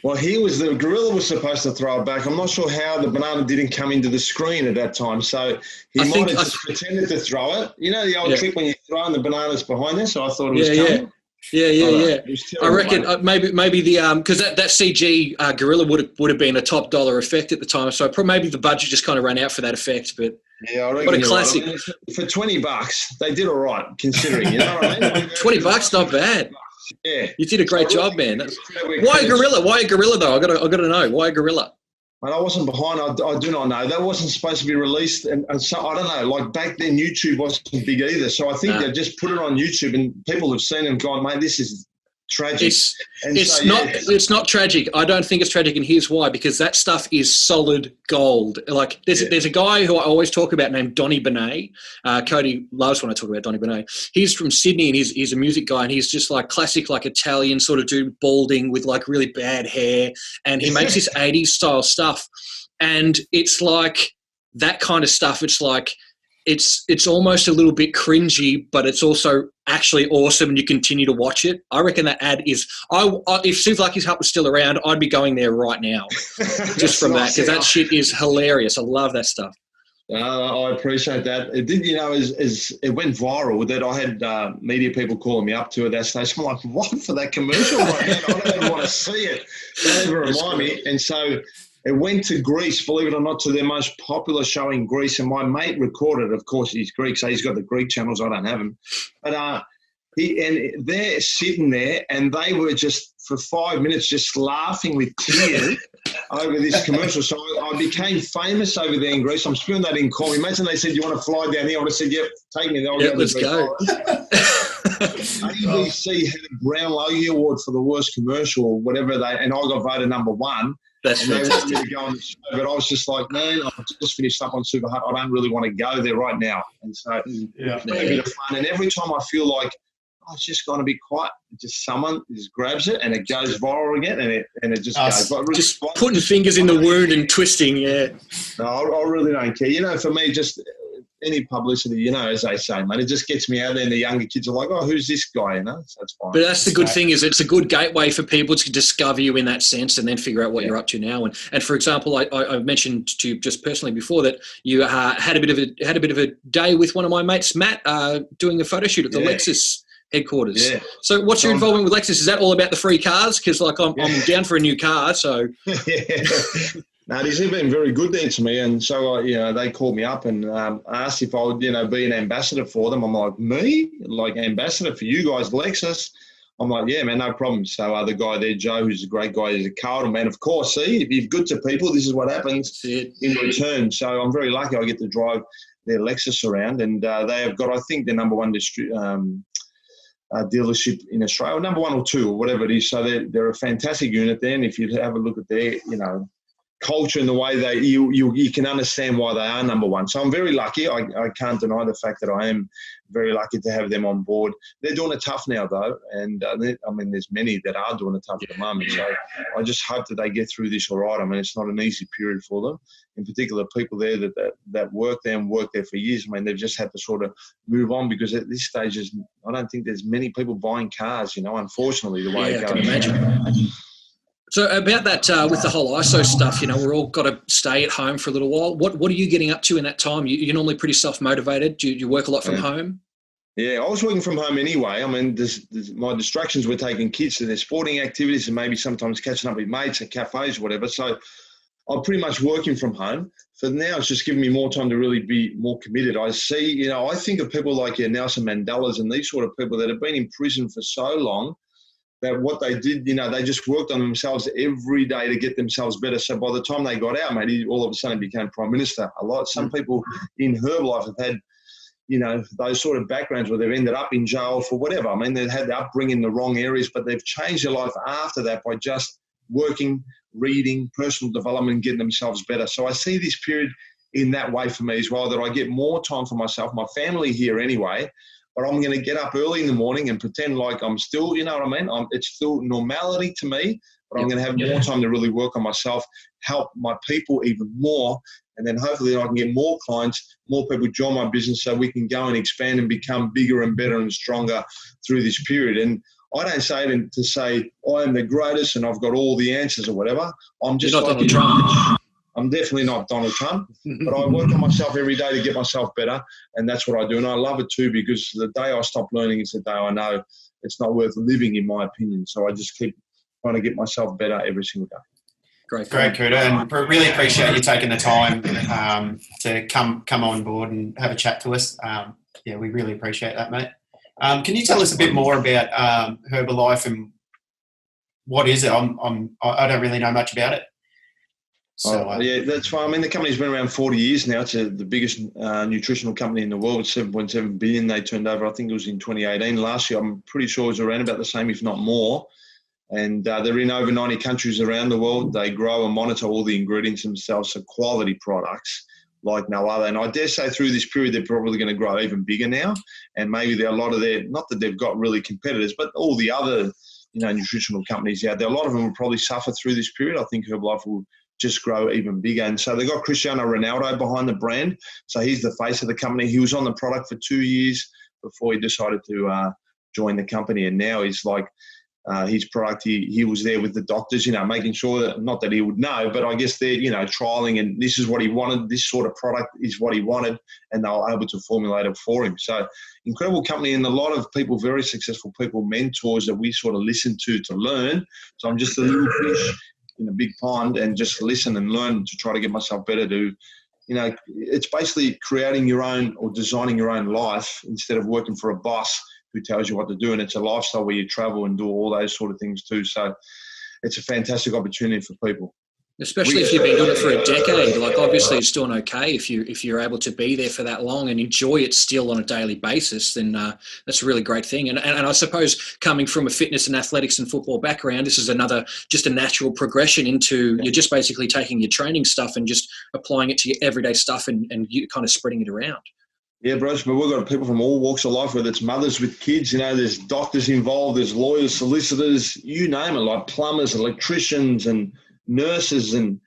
Well, the gorilla was supposed to throw it back. I'm not sure how the banana didn't come into the screen at that time. So he might have just pretended to throw it. You know the old trick when you throw and the banana's behind there? So I thought it was coming. Yeah. I reckon maybe the because that CG gorilla would have been a top dollar effect at the time. So maybe the budget just kind of ran out for that effect. But yeah, I reckon what a classic! Right. I mean, for $20, they did all right considering. You know what I mean? $20, not bad. Yeah, you did a great job, man. Why a gorilla? Why a gorilla though? I got to know why a gorilla. Mate, I wasn't behind. I do not know. That wasn't supposed to be released, and so I don't know. Like back then, YouTube wasn't big either. So I think they just put it on YouTube, and people have seen it and gone, "Mate, this is tragic." It's not tragic. I don't think it's tragic, and here's why: because that stuff is solid gold. Like there's a guy who I always talk about named Donny Benet. Cody loves when I talk about Donny Benet. He's from Sydney, and he's a music guy, and he's just like classic, like Italian sort of dude, balding with like really bad hair, and he makes this 80s style stuff, and it's like that kind of stuff. It's like it's almost a little bit cringy, but it's also actually awesome, and you continue to watch it. I reckon that ad is. If Soulvaki's Hut was still around, I'd be going there right now, just from that, because that shit is hilarious. I love that stuff. I appreciate that. It did, it went viral. That I had media people calling me up to at that stage. I'm like, what for that commercial? Right now? I don't even want to see it. Don't even remind me. And so it went to Greece, believe it or not, to their most popular show in Greece. And my mate recorded, of course, he's Greek, so he's got the Greek channels. I don't have them. But they're sitting there, and they were just, for 5 minutes, just laughing with tears over this commercial. So I became famous over there in Greece. I'm spewing that in call. Imagine they said, "You want to fly down here?" I would have said, "Yep, take me there." Let's go. ABC had a Brown Logie Award for the worst commercial or whatever and I got voted number 1. That's and they wanted me to go on the show, but I was just like, man, I've just finished up on Super Hut. I don't really want to go there right now. And so it's been a bit of fun. And every time I feel like, it's just going to be quiet, just someone just grabs it and it goes viral again, and it just goes. Really just putting fingers in the wound and twisting, No, I really don't care. For me, just any publicity, as they say, mate, it just gets me out there, and the younger kids are like, "Oh, who's this guy?" So that's fine. But that's the good thing, is it's a good gateway for people to discover you in that sense, and then figure out what you're up to now. And for example, I mentioned to you just personally before that you had a bit of a day with one of my mates, Matt, doing a photo shoot at the Lexus headquarters. Yeah. So what's your involvement with Lexus? Is that all about the free cars? Because I'm down for a new car, so. No, he's been very good there to me, and so they called me up and asked if I would be an ambassador for them. I'm like, me? Like ambassador for you guys, Lexus? I'm like, yeah, man, no problem. So the guy there, Joe, who's a great guy, he's a Carlton man. Of course, see, if you're good to people, this is what happens in return. So I'm very lucky I get to drive their Lexus around, and they have got, I think, their number one dealership in Australia, number 1 or 2 or whatever it is. So they're a fantastic unit there. And if you have a look at their, culture and the way you can understand why they are number 1. So I'm very lucky. I can't deny the fact that I am very lucky to have them on board. They're doing it tough now, though. And, there's many that are doing it tough at the moment. So I just hope that they get through this all right. I mean, it's not an easy period for them. In particular, people there that work there and work there for years, they've just had to sort of move on because at this stage, I don't think there's many people buying cars, unfortunately, the way it goes. I can imagine. So about that, with the whole ISO stuff, we're all got to stay at home for a little while. What are you getting up to in that time? You're normally pretty self-motivated. Do you work a lot from home? Yeah, I was working from home anyway. My distractions were taking kids to their sporting activities and maybe sometimes catching up with mates at cafes or whatever. So I'm pretty much working from home. For now, it's just giving me more time to really be more committed. I see, I think of people like Nelson Mandelas and these sort of people that have been in prison for so long, that what they did, they just worked on themselves every day to get themselves better. So by the time they got out, mate, he all of a sudden became Prime Minister. Some people in Herbalife have had, those sort of backgrounds where they've ended up in jail for whatever. They've had the upbringing in the wrong areas, but they've changed their life after that by just working, reading, personal development, getting themselves better. So I see this period in that way for me as well, that I get more time for myself, my family here anyway. But I'm going to get up early in the morning and pretend like I'm still, it's still normality to me, but I'm going to have more time to really work on myself, help my people even more, and then hopefully I can get more clients, more people join my business so we can go and expand and become bigger and better and stronger through this period. And I don't say it to say I am the greatest and I've got all the answers or whatever. I'm just You're not Donald Trump. I'm definitely not Donald Trump, but I work on myself every day to get myself better, and that's what I do. And I love it too, because the day I stop learning is the day I know it's not worth living, in my opinion. So I just keep trying to get myself better every single day. Great, Kouta, and really appreciate you taking the time to come on board and have a chat to us. We really appreciate that, mate. Can you tell us a bit more about Herbalife and what is it? I don't really know much about it. So, that's fine. The company's been around 40 years now. It's the biggest nutritional company in the world. It's 7.7 billion they turned over. I think it was in 2018. Last year, I'm pretty sure it was around about the same, if not more. And they're in over 90 countries around the world. They grow and monitor all the ingredients themselves, so quality products like no other. And I dare say through this period, they're probably going to grow even bigger now. And maybe there are a lot of not that they've got really competitors, but all the other nutritional companies out there, a lot of them will probably suffer through this period. I think Herbalife will just grow even bigger. And so they've got Cristiano Ronaldo behind the brand. So he's the face of the company. He was on the product for 2 years before he decided to join the company. And now he's like, his product, he was there with the doctors, making sure that, not that he would know, but I guess they're, trialing, and this is what he wanted. This sort of product is what he wanted, and they were able to formulate it for him. So incredible company, and a lot of people, very successful people, mentors that we sort of listen to learn. So I'm just a little fish in a big pond and just listen and learn to try to get myself better to, it's basically creating your own or designing your own life instead of working for a boss who tells you what to do. And it's a lifestyle where you travel and do all those sort of things too. So it's a fantastic opportunity for people. Especially if you've been doing it for a decade. Like, obviously it's doing okay if you're able to be there for that long and enjoy it still on a daily basis, then that's a really great thing. And I suppose coming from a fitness and athletics and football background, this is just a natural progression into, you're just basically taking your training stuff and just applying it to your everyday stuff and you kind of spreading it around. Yeah, bros, but we've got people from all walks of life, whether it's mothers with kids, there's doctors involved, there's lawyers, solicitors, you name it, like plumbers, electricians and nurses and,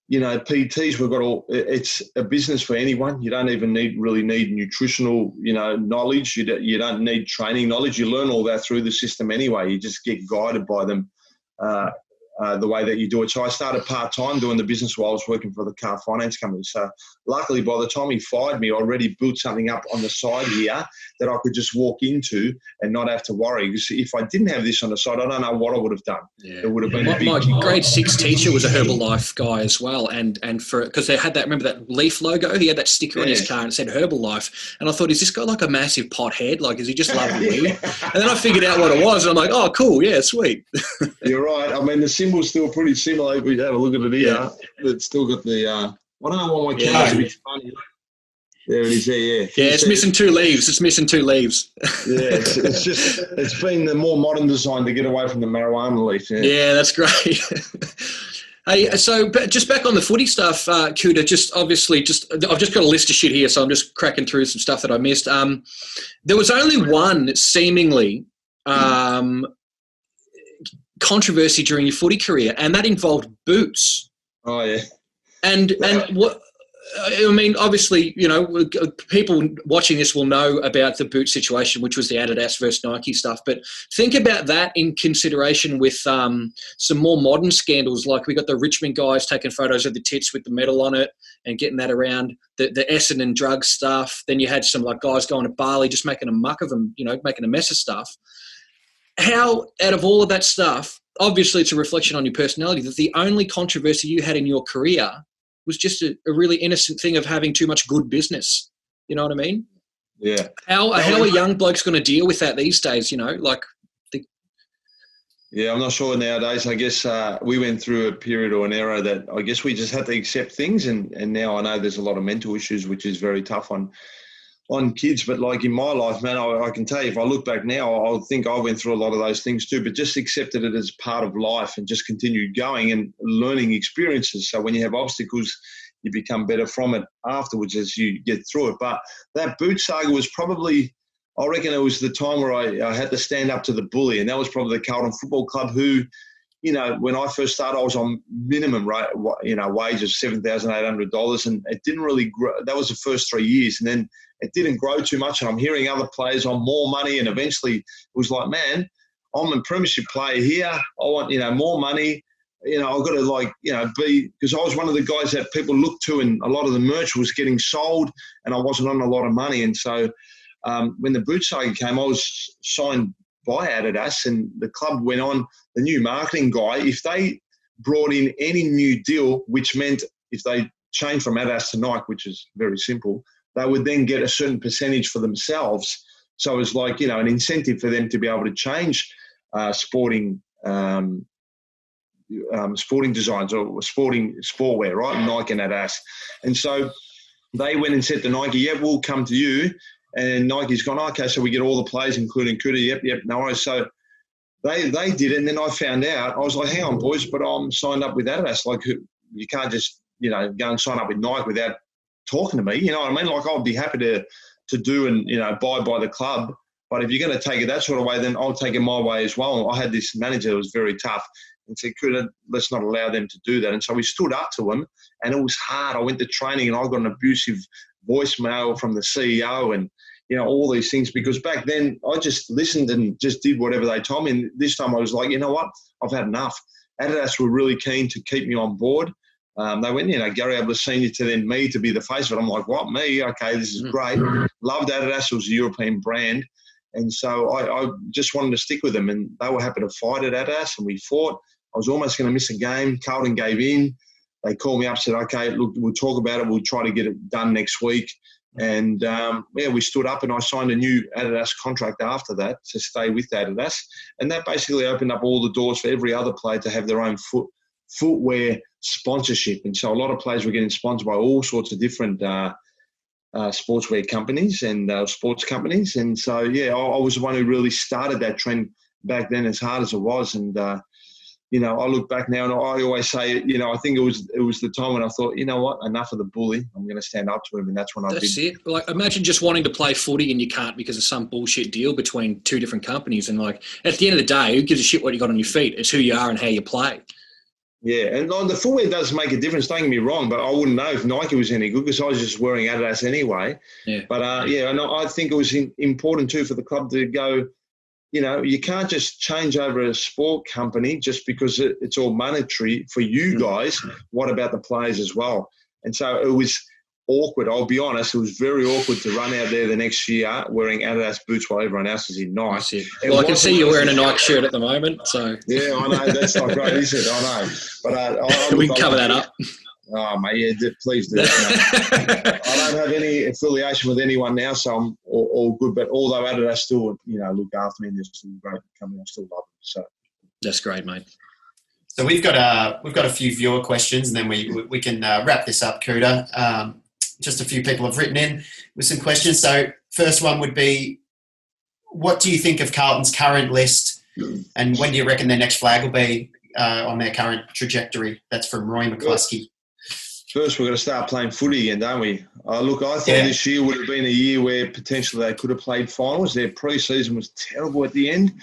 PTs. We've got it's a business for anyone. You don't even really need nutritional, knowledge. You don't need training knowledge. You learn all that through the system anyway. You just get guided by them. The way that you do it. So I started part-time doing the business while I was working for the car finance company. So luckily, by the time he fired me, I already built something up on the side here that I could just walk into and not have to worry. Because if I didn't have this on the side, I don't know what I would have done. Yeah. It would have been my grade 6 teacher was a Herbalife guy as well. And because they had that, remember that Leaf logo? He had that sticker on his car and it said Herbalife. And I thought, is this guy like a massive pothead? Like, is he just loving weed? And then I figured out what it was. And I'm like, oh, cool. Yeah, sweet. You're right. The symbol's still pretty similar. If we have a look at it here, it's still got the. I don't know why my camera's a bit funny. There it is. There, yeah. Yeah, it's missing 2 leaves. It's missing 2 leaves. Yeah, it's been the more modern design to get away from the marijuana leaf. Yeah, that's great. Hey, so just back on the footy stuff, Kouta, I've just got a list of shit here, so I'm just cracking through some stuff that I missed. There was only one seemingly controversy during your footy career, and that involved boots. Oh, yeah. And what... I mean, obviously, people watching this will know about the boot situation, which was the Adidas versus Nike stuff. But think about that in consideration with some more modern scandals, like we got the Richmond guys taking photos of the tits with the medal on it and getting that around, the Essendon drug stuff. Then you had some like guys going to Bali just making a muck of them, making a mess of stuff. How, out of all of that stuff, obviously it's a reflection on your personality, that the only controversy you had in your career was just a really innocent thing of having too much good business. You know what I mean? Yeah. How are young blokes going to deal with that these days, Yeah, I'm not sure nowadays. I guess we went through a period or an era that I guess we just had to accept things, and now I know there's a lot of mental issues, which is very tough on kids. But like in my life, man, I can tell you, if I look back now, I think I went through a lot of those things too, but just accepted it as part of life and just continued going and learning experiences. So when you have obstacles, you become better from it afterwards as you get through it. But that boot saga was probably, I reckon it was the time where I had to stand up to the bully, and that was probably the Carlton Football Club who, when I first started, I was on minimum rate, wage of $7,800, and it didn't really grow. That was the first 3 years, and then it didn't grow too much. And I'm hearing other players on more money, and eventually it was like, man, I'm a premiership player here. I want, more money. I've got to be, because I was one of the guys that people looked to, and a lot of the merch was getting sold, and I wasn't on a lot of money. And so when the boot saga came, I was signed by Adidas, and the club went on, the new marketing guy, if they brought in any new deal, which meant if they changed from Adidas to Nike, which is very simple, they would then get a certain percentage for themselves. So it was like, an incentive for them to be able to change sporting designs or sportwear, right? Nike and Adidas. And so they went and said to Nike, yeah, we'll come to you. And Nike's gone, okay, so we get all the players, including Cody. Yep, no worries. So they did it, and then I found out. I was like, hang on, boys, but I'm signed up with Adidas. Like, you can't just, go and sign up with Nike without talking to me. You know what I mean? Like, I'll be happy to do and, buy by the club. But if you're going to take it that sort of way, then I'll take it my way as well. I had this manager that was very tough and said, let's not allow them to do that. And so we stood up to him, and it was hard. I went to training, and I got an abusive voicemail from the CEO and, all these things, because back then I just listened and just did whatever they told me. And this time I was like, you know what? I've had enough. Adidas were really keen to keep me on board. They went, Gary, I've seen you to then me to be the face of it. I'm like, what, me? Okay, this is great. Loved Adidas. It was a European brand. And so I just wanted to stick with them, and they were happy to fight at Adidas, and we fought. I was almost going to miss a game. Carlton gave in. They called me up, said, okay, look, we'll talk about it. We'll try to get it done next week. And, we stood up, and I signed a new Adidas contract after that to stay with Adidas. And that basically opened up all the doors for every other player to have their own footwear sponsorship. And so a lot of players were getting sponsored by all sorts of different sportswear companies and sports companies. And so, I was the one who really started that trend back then, as hard as it was. And, I look back now, and I always say, I think it was the time when I thought, you know what, enough of the bully. I'm going to stand up to him, and that's when I did. That's it. Like, imagine just wanting to play footy and you can't because of some bullshit deal between two different companies. And, like, at the end of the day, who gives a shit what you got on your feet? It's who you are and how you play. Yeah, and the footwear does make a difference, don't get me wrong, but I wouldn't know if Nike was any good because I was just wearing Adidas anyway. Yeah. But, and I think it was important too for the club to go, you can't just change over a sport company just because it's all monetary for you guys. What about the players as well? And so it was awkward. I'll be honest, it was very awkward to run out there the next year wearing Adidas boots while everyone else is in Nike. Well, I can see you're wearing a Nike shirt at the moment. So yeah, I know. That's not great, is it? I know. But we can cover that up. Oh, mate, yeah, please do. I don't have any affiliation with anyone now, so I'm all good. But although Adidas still, look after me, and they're still a great company, I still love them. So that's great, mate. So we've got a few viewer questions, and then we can wrap this up, Kouta. just a few people have written in with some questions. So first one would be, what do you think of Carlton's current list, and when do you reckon their next flag will be on their current trajectory? That's from Roy McCluskey. First, we've got to start playing footy again, don't we? Look, I thought this year would have been a year where potentially they could have played finals. Their pre-season was terrible at the end,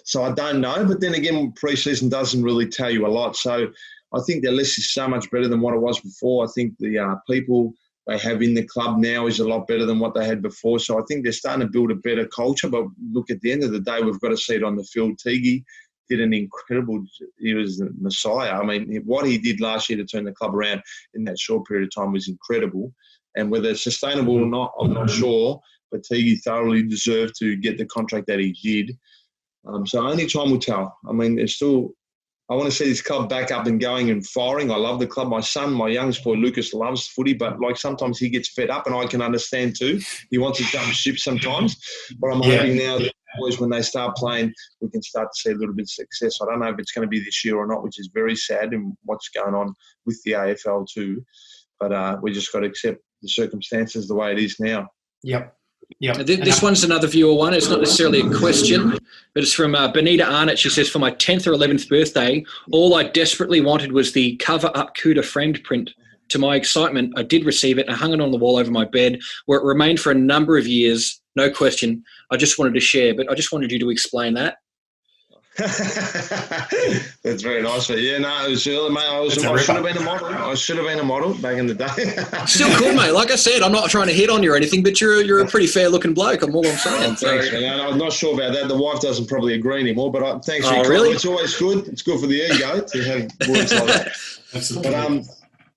so I don't know. But then again, pre-season doesn't really tell you a lot. So I think their list is so much better than what it was before. I think the people they have in the club now is a lot better than what they had before. So I think they're starting to build a better culture. But look, at the end of the day, we've got to see it on the field. Teague did an incredible – he was the messiah. I mean, what he did last year to turn the club around in that short period of time was incredible. And whether it's sustainable or not, I'm not sure. But Teague thoroughly deserved to get the contract that he did. So only time will tell. I mean, there's still – I want to see this club back up and going and firing. I love the club. My son, my youngest boy, Lucas, loves footy, but like sometimes he gets fed up, and I can understand too. He wants to jump ship sometimes. But I'm hoping now that boys, when they start playing, we can start to see a little bit of success. I don't know if it's going to be this year or not, which is very sad in what's going on with the AFL too. But we just got to accept the circumstances the way it is now. Yep. Yep. This one's another viewer one. It's not necessarily a question, but it's from Benita Arnott. She says, for my 10th or 11th birthday, all I desperately wanted was the cover-up Kouta framed print. To my excitement, I did receive it and I hung it on the wall over my bed, where it remained for a number of years. No question. I just wanted to share, but I just wanted you to explain that. That's very nice. But yeah, no, it was mate. I should have been a model. I should have been a model back in the day. Still cool, mate. Like I said, I'm not trying to hit on you or anything, but you're a pretty fair looking bloke. I'm saying. Thanks, man. I'm not sure about that. The wife doesn't probably agree anymore, but thanks for your really? It's always good. It's good for the ego to have words like that. Absolutely. But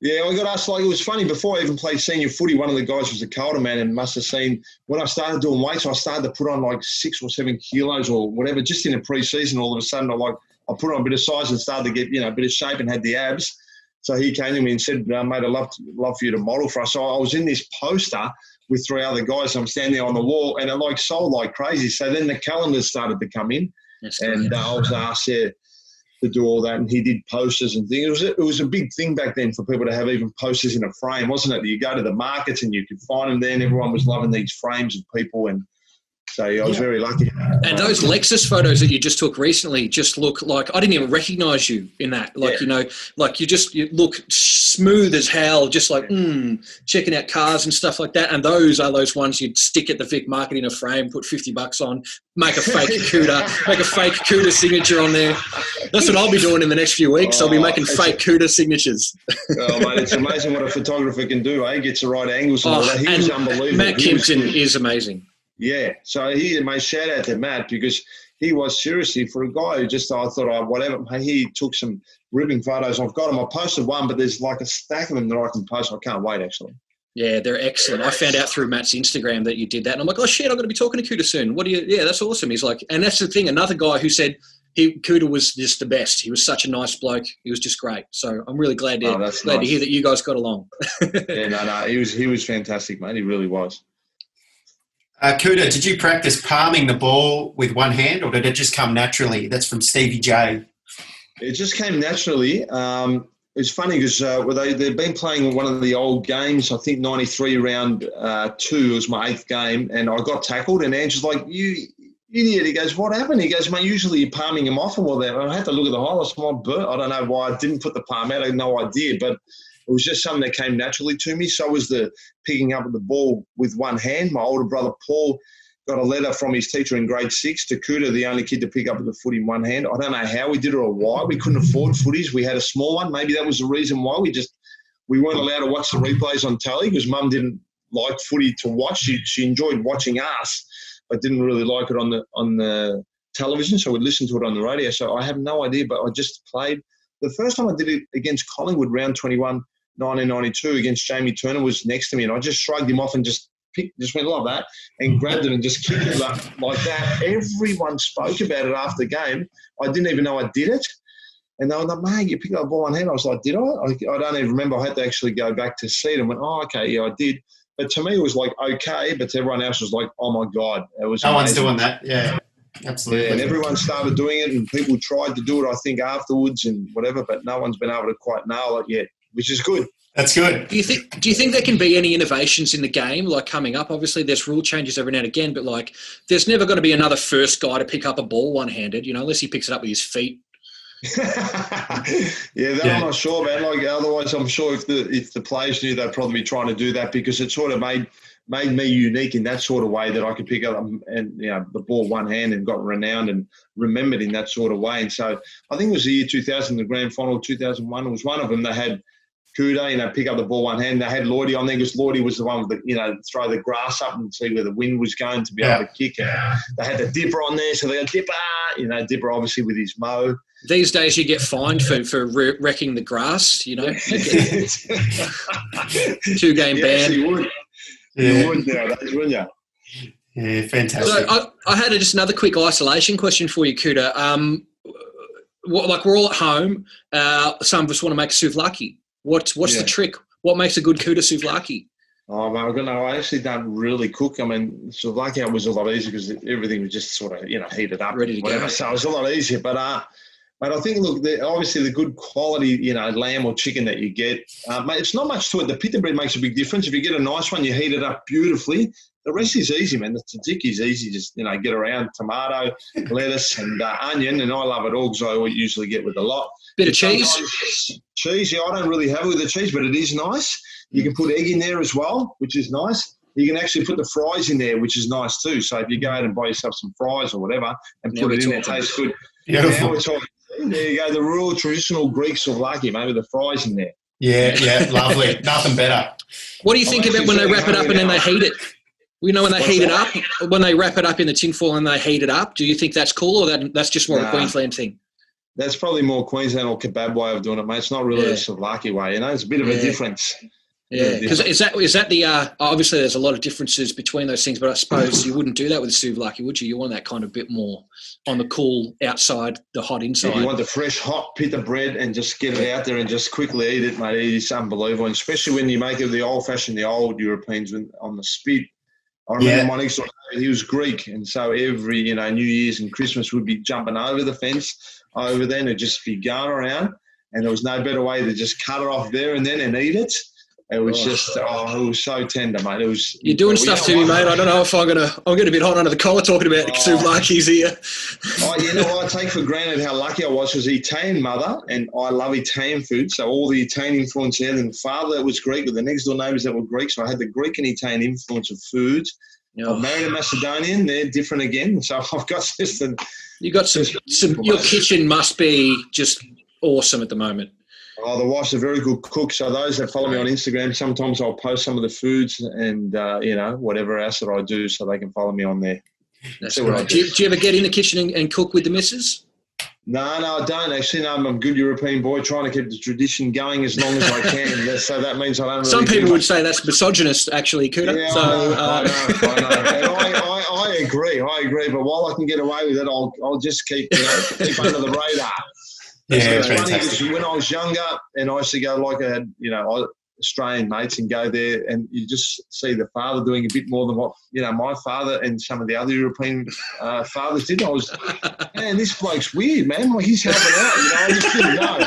yeah, I got asked, like, it was funny, before I even played senior footy, one of the guys was a Kouta man and must have seen, when I started doing weights, I started to put on like 6 or 7 kilos or whatever, just in a pre-season. All of a sudden, I put on a bit of size and started to get, a bit of shape and had the abs. So he came to me and said, mate, I'd love for you to model for us. So I was in this poster with 3 other guys. I'm standing there on the wall and it sold like crazy. So then the calendars started to come in. And I was asked, to do all that, and he did posters and things. It was a big thing back then for people to have even posters in a frame, wasn't it? You go to the markets and you could find them there, and everyone was loving these frames of people, and so I was very lucky. And those Lexus photos that you just took recently just look like, I didn't even recognise you in that. You look smooth as hell, just like checking out cars and stuff like that. And those are those ones you'd stick at the Vic Market in a frame, put $50 on, make a fake Kouta signature on there. That's what I'll be doing in the next few weeks. I'll be making fake Kouta signatures. Oh, mate, it's amazing what a photographer can do, eh? Gets the right angles and all that. He was unbelievable. Matt Kimpton is amazing. Yeah, so my shout out to Matt, because he was seriously, for a guy who just, I thought, whatever, he took some ripping photos. I've got them. I posted one, but there's like a stack of them that I can post. I can't wait, actually. Yeah, they're excellent. I found out through Matt's Instagram that you did that, and I'm like, oh shit, I'm going to be talking to Kouta soon. Yeah, that's awesome. He's like, and that's the thing. Another guy who said Kouta was just the best. He was such a nice bloke. He was just great. So I'm really glad to hear that you guys got along. Yeah, no, he was fantastic, mate. He really was. Kouta, did you practice palming the ball with one hand, or did it just come naturally? That's from Stevie J. It just came naturally. It's funny because they've been playing one of the old games, I think 93 round 2 was my 8th game, and I got tackled, and Andrew's like, you idiot. He goes, what happened? He goes, mate, usually you're palming him off and all that. I had to look at the highlights. I don't know why I didn't put the palm out. I had no idea, but it was just something that came naturally to me. So was the picking up the ball with one hand. My older brother, Paul, got a letter from his teacher in grade 6 to Kouta, the only kid to pick up the foot in one hand. I don't know how we did it or why. We couldn't afford footies. We had a small one. Maybe that was the reason why. We weren't allowed to watch the replays on telly because Mum didn't like footy to watch. She enjoyed watching us, but didn't really like it on the television, so we'd listen to it on the radio. So I have no idea, but I just played. The first time I did it against Collingwood, round 21, 1992, against Jamie Turner, was next to me, and I just shrugged him off and just went like that and grabbed it and just kicked it like that. Everyone spoke about it after the game. I didn't even know I did it. And they were like, mate, you picked up the ball on hand. I was like, did I? I don't even remember. I had to actually go back to see it and went, oh, okay, yeah, I did. But to me, it was like, okay, but to everyone else was like, oh, my God. It was no amazing. one's doing that, yeah. Absolutely. Yeah, and everyone started doing it, and people tried to do it, I think, afterwards and whatever, but no one's been able to quite nail it yet, which is good. That's good. Do you think there can be any innovations in the game, like coming up? Obviously, there's rule changes every now and again, but like, there's never going to be another first guy to pick up a ball one-handed, unless he picks it up with his feet. I'm not sure, man. Like, otherwise, I'm sure if the players knew, they'd probably be trying to do that, because it sort of made me unique in that sort of way, that I could pick up and the ball one hand and got renowned and remembered in that sort of way. And so I think it was the year 2000, the grand final, 2001. It was one of them. They had Kouta, pick up the ball one hand. They had Lloydie on there, because Lloydie was the one with throw the grass up and see where the wind was going to be able to kick it. They had the Dipper on there, so they got Dipper, Dipper obviously with his mow. These days you get fined for wrecking the grass, 2-game ban. You would. You would nowadays, wouldn't you? Yeah, fantastic. So I had just another quick isolation question for you, Kouta. We're all at home. Some of us want to make a souvlaki. What's the trick? What makes a good Kouta souvlaki? Oh, man, I actually don't really cook. I mean, souvlaki was a lot easier because everything was just sort of, heated up. Ready to go. So it was a lot easier. But I think, look, obviously the good quality, lamb or chicken that you get, mate, it's not much to it. The pita bread makes a big difference. If you get a nice one, you heat it up beautifully. The rest is easy, man. The tzatziki is easy. Just, get around tomato, lettuce and onion. And I love it all, because I usually get with a lot. Bit of cheese? Cheese, I don't really have it with the cheese, but it is nice. You can put egg in there as well, which is nice. You can actually put the fries in there, which is nice too. So if you go out and buy yourself some fries or whatever and put it in there, it tastes good. Beautiful. There you go, the real traditional Greek souvlaki, mate, with the fries in there. Yeah, lovely. Nothing better. What do you think about when they wrap it up and then they heat it? When they heat it up, when they wrap it up in the tinfoil and they heat it up, do you think that's cool, or that's just more a Queensland thing? That's probably more Queensland or kebab way of doing it, mate. It's not really a souvlaki way, It's a bit of a difference. Yeah, because is that the obviously there's a lot of differences between those things, but I suppose you wouldn't do that with a souvlaki, would you? You want that kind of bit more on the cool outside, the hot inside. You want the fresh, hot pita bread and just get it out there and just quickly eat it, mate. It's unbelievable, and especially when you make it the old-fashioned, the old Europeans on the spit. I remember my next door, he was Greek, and so every New Year's and Christmas would be jumping over the fence over there, and it'd just be going around, and there was no better way to just cut it off there and then and eat it. It was just, it was so tender, mate. It was. You're doing stuff to me, mate. I don't know if I'm get a bit hot under the collar talking about souvlakis here. I take for granted how lucky I was, because Italian mother, and I love Italian food, so all the Italian influence there. And the father was Greek, with the next door neighbours that were Greek, so I had the Greek and Italian influence of foods. I've married a Macedonian; they're different again. So I've got just you got some. Your kitchen must be just awesome at the moment. Oh, the wife's a very good cook. So those that follow me on Instagram, sometimes I'll post some of the foods and, whatever else that I do, so they can follow me on there. That's great. Do you ever get in the kitchen and cook with the missus? No, I don't actually. No, I'm a good European boy trying to keep the tradition going as long as I can. So that means I don't really. Some people would say that's misogynist, actually, Kouta. Yeah, I know. And I agree. But while I can get away with it, I'll just keep under the radar. Yeah, it's funny because when I was younger, and I used to go Australian mates and go there, and you just see the father doing a bit more than what my father and some of the other European fathers did. I was, man, this bloke's weird, man. Like, he's helping out. I just didn't know,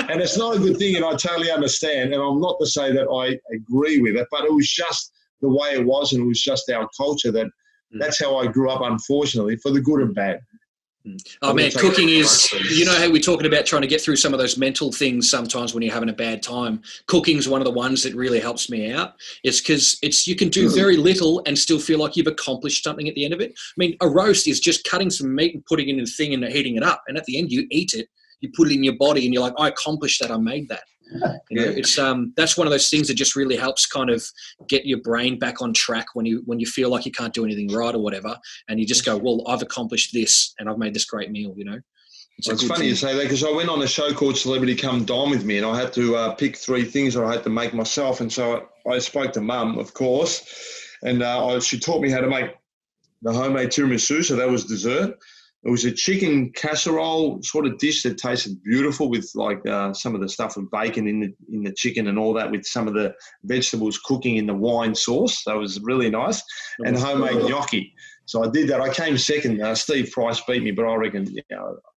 and it's not a good thing, and I totally understand. And I'm not to say that I agree with it, but it was just the way it was, and it was just our culture that's how I grew up, unfortunately, for the good and bad. Oh, man, cooking is, how we're talking about trying to get through some of those mental things sometimes when you're having a bad time. Cooking's one of the ones that really helps me out. It's because you can do very little and still feel like you've accomplished something at the end of it. I mean, a roast is just cutting some meat and putting it in a thing and heating it up. And at the end, you eat it, you put it in your body, and you're like, I accomplished that, I made that. It's that's one of those things that just really helps kind of get your brain back on track when you feel like you can't do anything right or whatever, and you just go, well, I've accomplished this and I've made this great meal. It's funny you say that, because I went on a show called Celebrity Come Dine With Me, and I had to pick 3 things that I had to make myself, and so I spoke to Mum, of course, and she taught me how to make the homemade tiramisu, so that was dessert. It was a chicken casserole sort of dish that tasted beautiful with like some of the stuff with bacon in the chicken and all that, with some of the vegetables cooking in the wine sauce. That was really nice. And homemade gnocchi. So I did that. I came second. Steve Price beat me, but I reckon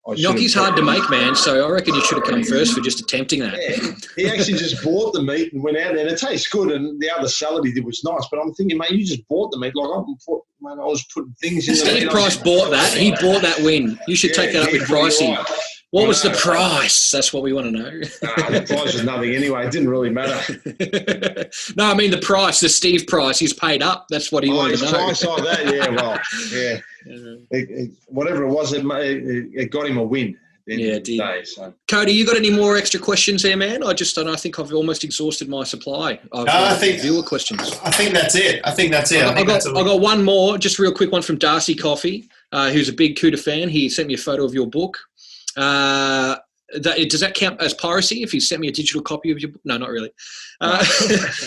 gnocchi's hard to make, man. So I reckon you should have come first for just attempting that. Yeah. He actually just bought the meat and went out there, and it tastes good. And the other salad he did was nice. But I'm thinking, mate, you just bought the meat. Like I was putting things in. Steve Price bought that. He bought that win. You should take that up with Pricey. Right. What was the price? That's what we want to know. The price was nothing anyway. It didn't really matter. No, I mean the price, the Steve Price. He's paid up. That's what he wanted to know. Price like that, yeah. Well, yeah. Whatever it was, it got him a win. Yeah, it did. Day, so. Cody, you got any more extra questions there, man? I think I've almost exhausted my supply of viewer questions. I think that's it. I got one more, just a real quick one from Darcy Coffey, who's a big Kouta fan. He sent me a photo of your book. Does that count as piracy if he sent me a digital copy of your book? No, not really.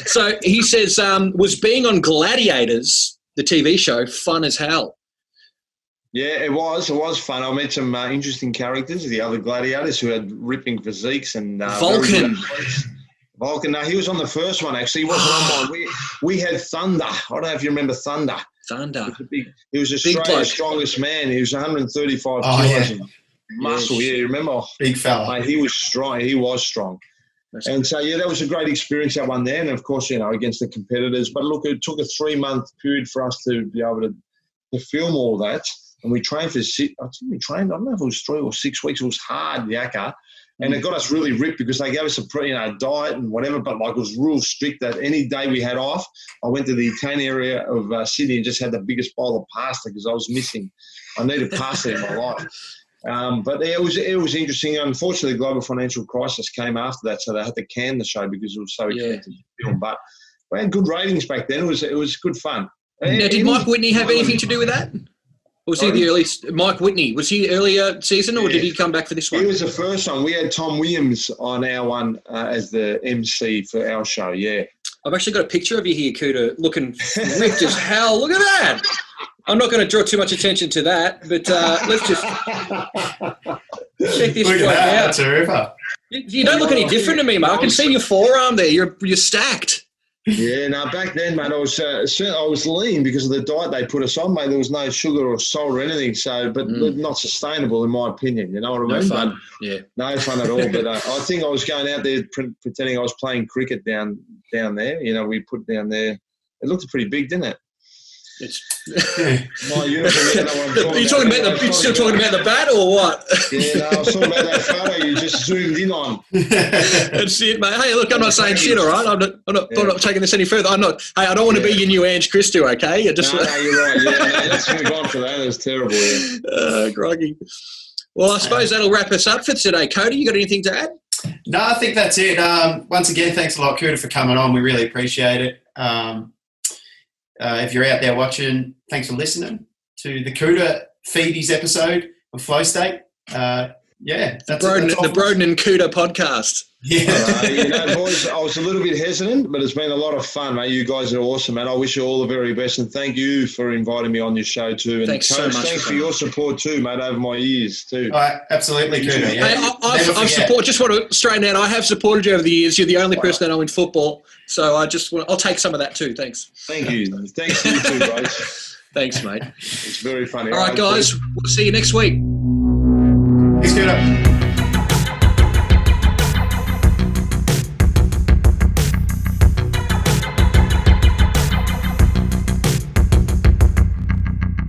So he says, was being on Gladiators, the TV show, fun as hell? Yeah, it was. It was fun. I met some interesting characters, the other gladiators who had ripping physiques. And Vulcan. No, he was on the first one, actually. He wasn't on mine. We had Thunder. I don't know if you remember Thunder. He was Australia's strongest man. He was 135 kilos of muscle. Yeah, you remember? Big fella. Mate, he was strong. And so, that was a great experience, that one there. And, of course, against the competitors. But, look, it took a 3-month period for us to be able to film all that. And we trained I don't know if it was 3 or 6 weeks. It was hard, yakka. And it got us really ripped because they gave us a diet and whatever, but it was real strict that any day we had off, I went to the Italian area of Sydney and just had the biggest bowl of pasta because I was missing. I needed pasta in my life. But it was interesting. Unfortunately, the global financial crisis came after that, so they had to can the show because it was so expensive to film. But we had good ratings back then. It was good fun. Now, did Mike Whitney have anything to do with that? Or was he the early Mike Whitney? Was he earlier season, or did he come back for this one? He was the first one. We had Tom Williams on our one as the MC for our show. Yeah, I've actually got a picture of you here, Kouta, looking ripped as hell. Look at that. I'm not going to draw too much attention to that, but let's just check this out. You don't look any different to me, mate. I can see your forearm there. You're stacked. Yeah, no, back then, mate, I was lean because of the diet they put us on, mate. There was no sugar or salt or anything, but not sustainable in my opinion. You know what I mean? No fun. No fun at all. But I think I was going out there pretending I was playing cricket down there. We put down there. It looked pretty big, didn't it? My uniform. Are you still talking about the bat or what? Yeah, no, I was talking about that photo you just zoomed in on. That's it, mate. Hey, look, I'm not saying shit, all right? I'm not taking this any further. I don't want to be your new Ange Christou, okay? No, you're right. Yeah, no, let's move on to that. It was terrible, yeah. Groggy. Well, I suppose that'll wrap us up for today. Cody, you got anything to add? No, I think that's it. Once again, thanks a lot, Kouta, for coming on. We really appreciate it. If you're out there watching, thanks for listening to the Koutoufides episode of Flow State. That's the Broden and Kouta podcast. Yeah. Boys, I was a little bit hesitant, but it's been a lot of fun, mate. You guys are awesome, man. I wish you all the very best, and thank you for inviting me on your show too. And thanks so much. Thanks for your support too, mate, over my years too. Absolutely, Kouta. Yeah. I just want to straighten out. I have supported you over the years. You're the only person I know in football, so I'll take some of that too. Thanks. Thank you. Thanks to you too, bros. Thanks, mate. It's very funny. All right, guys. We'll see you next week. Thanks, Kouta.